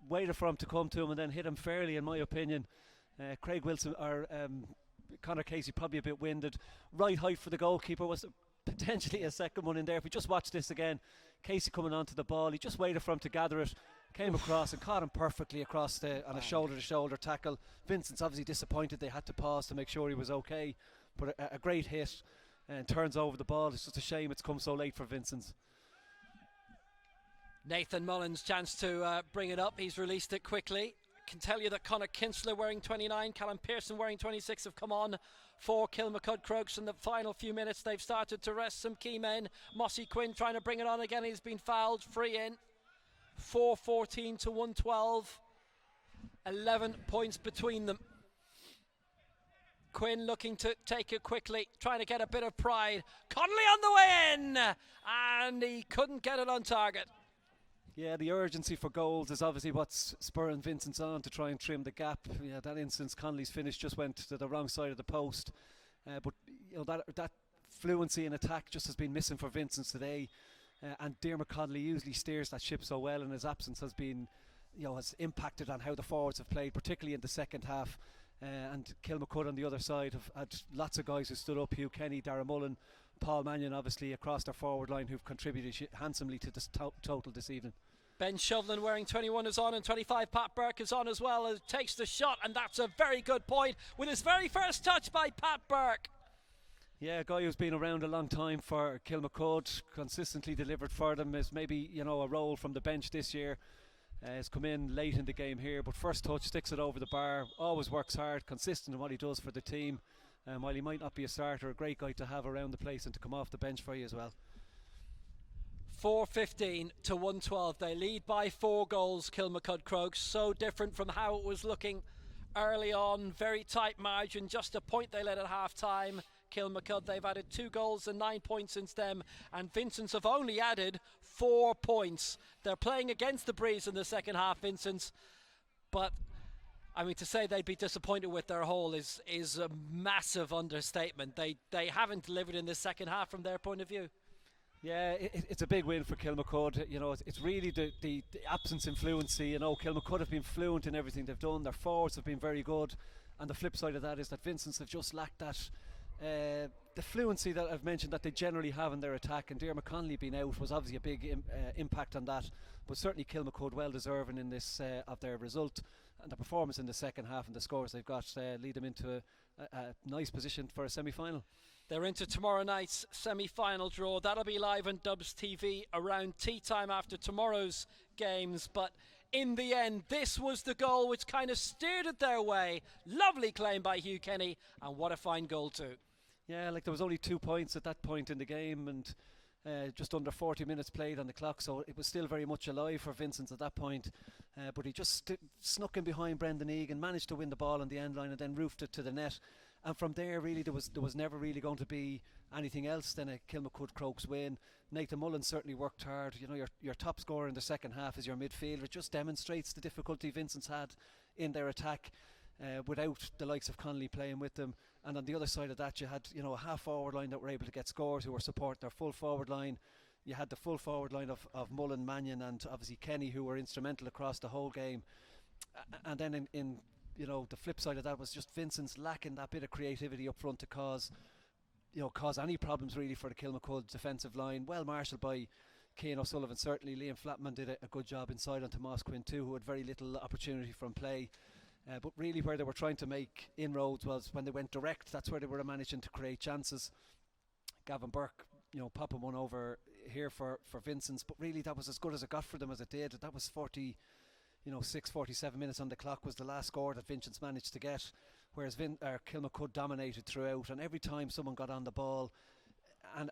waited for him to come to him, and then hit him fairly, in my opinion. Craig Wilson, or Conor Casey, probably a bit winded. Right height for the goalkeeper, was potentially a second one in there. If we just watch this again, Casey coming onto the ball, he just waited for him to gather it, came across and caught him perfectly across on a shoulder-to-shoulder tackle. Vincent's obviously disappointed. They had to pause to make sure he was okay, but a great hit, and turns over the ball. It's just a shame it's come so late for Vincent's. Nathan Mullins' chance to bring it up. He's released it quickly. Can tell you that Conor Kinsler wearing 29, Callum Pearson wearing 26 have come on for Kilmacud Crokes in the final few minutes. They've started to rest some key men. Mossy Quinn trying to bring it on again. He's been fouled, free in. 4-14 to 112. 11 points between them. Quinn looking to take it quickly, trying to get a bit of pride. Connolly on the way in, and he couldn't get it on target. Yeah, the urgency for goals is obviously what's spurring Vincent's on to try and trim the gap. Yeah, that instance, Connolly's finish just went to the wrong side of the post. But that fluency in attack just has been missing for Vincent's today. And Dermot Connolly usually steers that ship so well, and his absence has been, has impacted on how the forwards have played, particularly in the second half. And Kilmacud on the other side have had lots of guys who stood up. Hugh Kenny, Darragh Mullen, Paul Mannion obviously across their forward line, who've contributed handsomely to this total this evening. Ben Shovlin wearing 21 is on, and 25 Pat Burke is on as well, as takes the shot, and that's a very good point with his very first touch by Pat Burke. Yeah, a guy who's been around a long time for Kilmacud, consistently delivered for them. Is maybe a role from the bench this year. Has come in late in the game here, but first touch, sticks it over the bar, always works hard, consistent in what he does for the team. While he might not be a starter, a great guy to have around the place and to come off the bench for you as well. 4-15 to 112. They lead by 4 goals, Kilmacud Crokes. So different from how it was looking early on. Very tight margin, just a point they led at half time. Kilmacud, they've added 2 goals and 9 points since them, and Vincents have only added 4 points. They're playing against the breeze in the second half, Vincents, but I mean, to say they'd be disappointed with their haul is a massive understatement. They haven't delivered in the second half from their point of view. Yeah, it's a big win for Kilmacud. You know, it's really the absence in fluency. You know, Kilmacud have been fluent in everything they've done. Their forwards have been very good, and the flip side of that is that Vincents have just lacked that the fluency that I've mentioned that they generally have in their attack. And Diarmuid Connolly being out was obviously a big impact on that. But certainly Kilmacud well deserving in this of their result, and the performance in the second half and the scores they've got lead them into a nice position for a semi-final. They're into tomorrow night's semi-final draw. That'll be live on Dubs TV around tea time after tomorrow's games. But in the end, this was the goal which kind of steered it their way. Lovely claim by Hugh Kenny, and what a fine goal too. Yeah, like there was only 2 points at that point in the game, and just under 40 minutes played on the clock, so it was still very much alive for Vincents at that point. But he just snuck in behind Brendan Egan, managed to win the ball on the end line, and then roofed it to the net. And from there, really, there was never really going to be anything else than a Kilmacud Crokes win. Nathan Mullen certainly worked hard. You know, your top scorer in the second half is your midfielder. It just demonstrates the difficulty Vincents had in their attack without the likes of Connolly playing with them. And on the other side of that, you had, you know, a half forward line that were able to get scores, who were supporting their full forward line. You had the full forward line of Mullen, Mannion, and obviously Kenny, who were instrumental across the whole game. And then in you know, the flip side of that was just Vincent's lacking that bit of creativity up front to cause any problems really for the Kilmacud defensive line. Well marshalled by Cian O'Sullivan, certainly. Liam Flatman did a good job inside on Tomás Quinn too, who had very little opportunity from play. But really where they were trying to make inroads was when they went direct. That's where they were managing to create chances. Gavin Burke, you know, popping one over here for Vincents, but really that was as good as it got for them as it did. That was 47 minutes on the clock was the last score that Vincents managed to get, whereas Kilmacud dominated throughout, and every time someone got on the ball,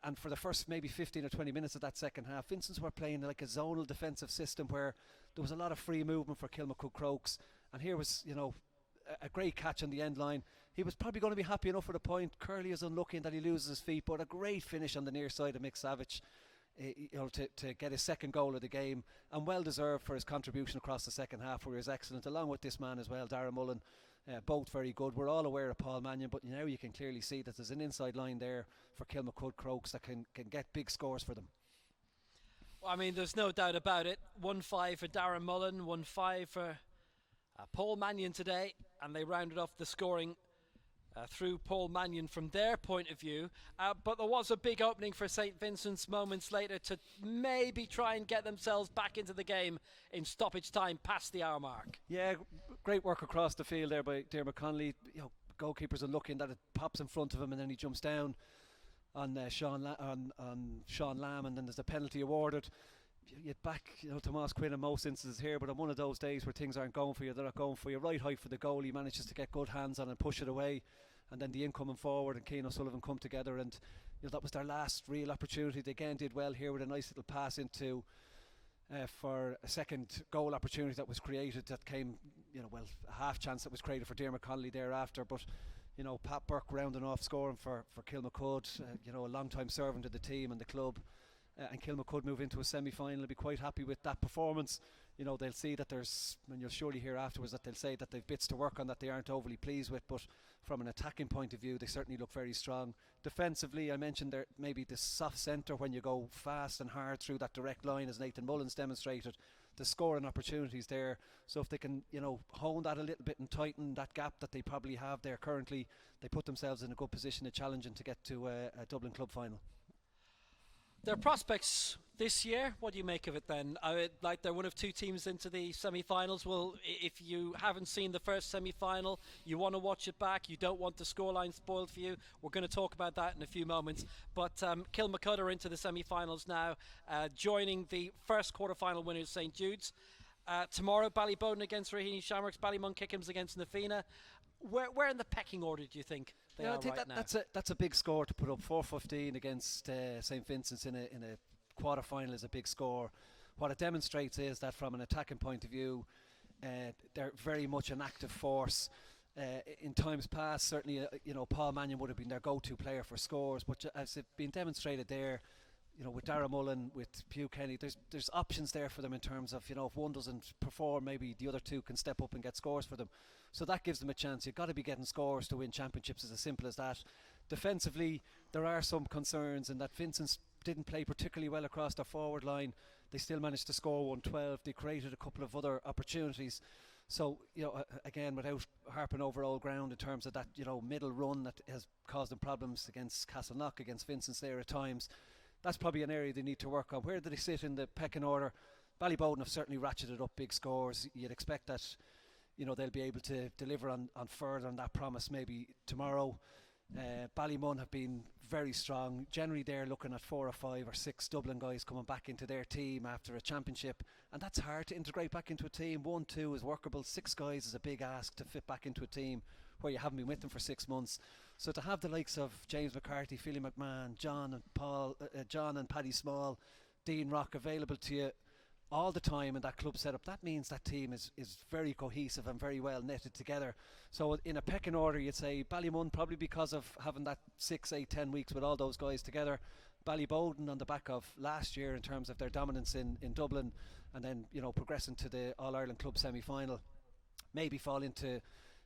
and for the first maybe 15 or 20 minutes of that second half, Vincents were playing like a zonal defensive system where there was a lot of free movement for Kilmacud Crokes, and here was, you know, a great catch on the end line. He was probably going to be happy enough with a point. Curley is unlucky in that he loses his feet, but a great finish on the near side of Mick Savage. You know, to get his second goal of the game, and well deserved for his contribution across the second half, where he was excellent, along with this man as well, Darragh Mullen. Both very good. We're all aware of Paul Mannion, but now you can clearly see that there's an inside line there for Kilmacud Crokes that can get big scores for them. Well, I mean, there's no doubt about it. 1-5 for Darragh Mullen, 1-5 for Paul Mannion today, and they rounded off the scoring through Paul Mannion from their point of view. But there was a big opening for St Vincent's moments later to maybe try and get themselves back into the game in stoppage time past the hour mark. Yeah, great work across the field there by Diarmuid Connolly. You know, goalkeeper's unlucky in that it pops in front of him and then he jumps down on Sean Lamb, and then there's a penalty awarded. You'd back, you know, Tomás Quinn in most instances here, but on one of those days where things aren't going for you, they're not going for you. Right height for the goal, he manages to get good hands on and push it away, and then the incoming forward and Cian O'Sullivan come together, and you know, that was their last real opportunity. They again did well here with a nice little pass into for a second goal opportunity that was created, that came, you know, well, a half chance that was created for Diarmuid Connolly thereafter. But you know, Pat Burke rounding off scoring for Kilmacud, you know, a long time servant to the team and the club. And Kilmacud move into a semi-final. They'll be quite happy with that performance. You know, they'll see that there's, and you'll surely hear afterwards that they'll say that they've bits to work on that they aren't overly pleased with, but from an attacking point of view they certainly look very strong. Defensively, I mentioned there maybe the soft centre when you go fast and hard through that direct line, as Nathan Mullins demonstrated, the scoring opportunities there. So if they can, you know, hone that a little bit and tighten that gap that they probably have there currently, they put themselves in a good position of challenging to get to a Dublin club final. Their prospects this year, what do you make of it then? Like, they're one of two teams into the semi-finals. Well, if you haven't seen the first semi-final, you want to watch it back, you don't want the scoreline spoiled for you, we're going to talk about that in a few moments. But Kilmacud are into the semi-finals now, joining the first quarter-final winners, St Jude's. Tomorrow, Ballyboden against Raheny Shamrocks, Ballymun Kickham's against Nafina. Where in the pecking order do you think they are I think right now? That's a big score to put up. 4-15 against St Vincent's in a quarter final is a big score. What it demonstrates is that from an attacking point of view, they're very much an active force. In times past, certainly, you know, Paul Mannion would have been their go-to player for scores, but as it's been demonstrated there, you know, with Darragh Mullen, with Hugh Kenny, there's options there for them in terms of, you know, if one doesn't perform, maybe the other two can step up and get scores for them. So that gives them a chance. You've got to be getting scores to win championships, as simple as that. Defensively, there are some concerns in that Vincent's didn't play particularly well across their forward line. They still managed to score 112. They created a couple of other opportunities. So, again, without harping over old ground in terms of that, middle run that has caused them problems against Castleknock, against Vincents there at times, that's probably an area they need to work on. Where do they sit in the pecking order? Ballybowden have certainly ratcheted up big scores. You'd expect that, they'll be able to deliver on further on that promise maybe tomorrow. Ballymun have been very strong. Generally they're looking at 4 or 5 or 6 Dublin guys coming back into their team after a championship, and that's hard to integrate back into a team. 1-2 is workable. 6 guys is a big ask to fit back into a team where you haven't been with them for 6 months. So to have the likes of James McCarthy, Philly McMahon, John and Paddy Small, Dean Rock available to you all the time in that club setup, that means that team is very cohesive and very well knitted together. So in a pecking order, you'd say Ballymun probably because of having that 6, 8, 10 weeks with all those guys together. Ballybowden on the back of last year in terms of their dominance in Dublin, and then progressing to the All-Ireland Club semi-final, maybe fall into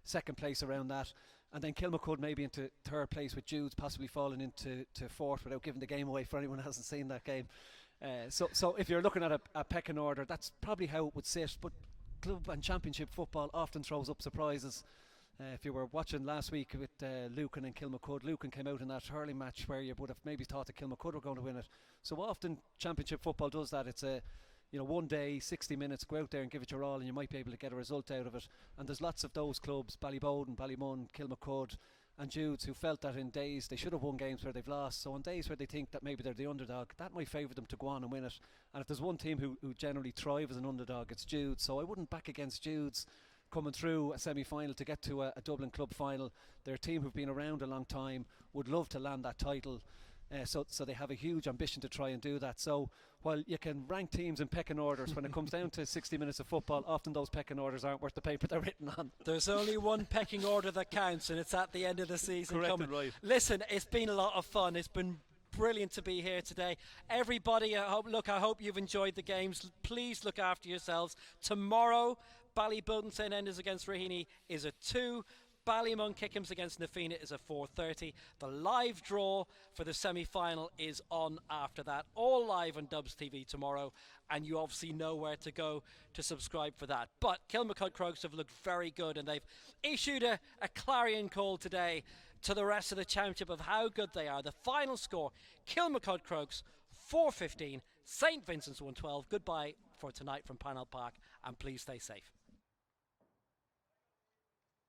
second place around that, and then Kilmacud maybe into third place, with Jude's possibly falling into fourth, without giving the game away for anyone who hasn't seen that game. So if you're looking at a pecking order, that's probably how it would sit. But club and championship football often throws up surprises. If you were watching last week with Lucan and Kilmacud, Lucan came out in that hurling match where you would have maybe thought that Kilmacud were going to win it. So often championship football does that. It's a one day, 60 minutes, go out there and give it your all, and you might be able to get a result out of it. And there's lots of those clubs, Ballybowden, Ballymun, Kilmacud and Jude's, who felt that in days they should have won games where they've lost. So on days where they think that maybe they're the underdog, that might favour them to go on and win it. And if there's one team who generally thrive as an underdog, it's Jude's. So I wouldn't back against Jude's coming through a semi-final to get to a Dublin club final. They're a team who've been around a long time, would love to land that title. So they have a huge ambition to try and do that. So while you can rank teams in pecking orders, when it comes down to 60 minutes of football, often those pecking orders aren't worth the paper they're written on. There's only one pecking order that counts, and it's at the end of the season. Correct coming. and right. Listen, it's been a lot of fun. It's been brilliant to be here today. Everybody, I hope you've enjoyed the games. Please look after yourselves. Tomorrow, Ballybowden St Enda's against Raheny is at 2. Ballymun Kickham's against Nafina is at 4:30. The live draw for the semi-final is on after that. All live on Dubs TV tomorrow, and you obviously know where to go to subscribe for that. But Kilmacud Crokes have looked very good, and they've issued a clarion call today to the rest of the championship of how good they are. The final score, Kilmacud Crokes 4-15, St Vincents 112. Goodbye for tonight from Parnell Park, and please stay safe.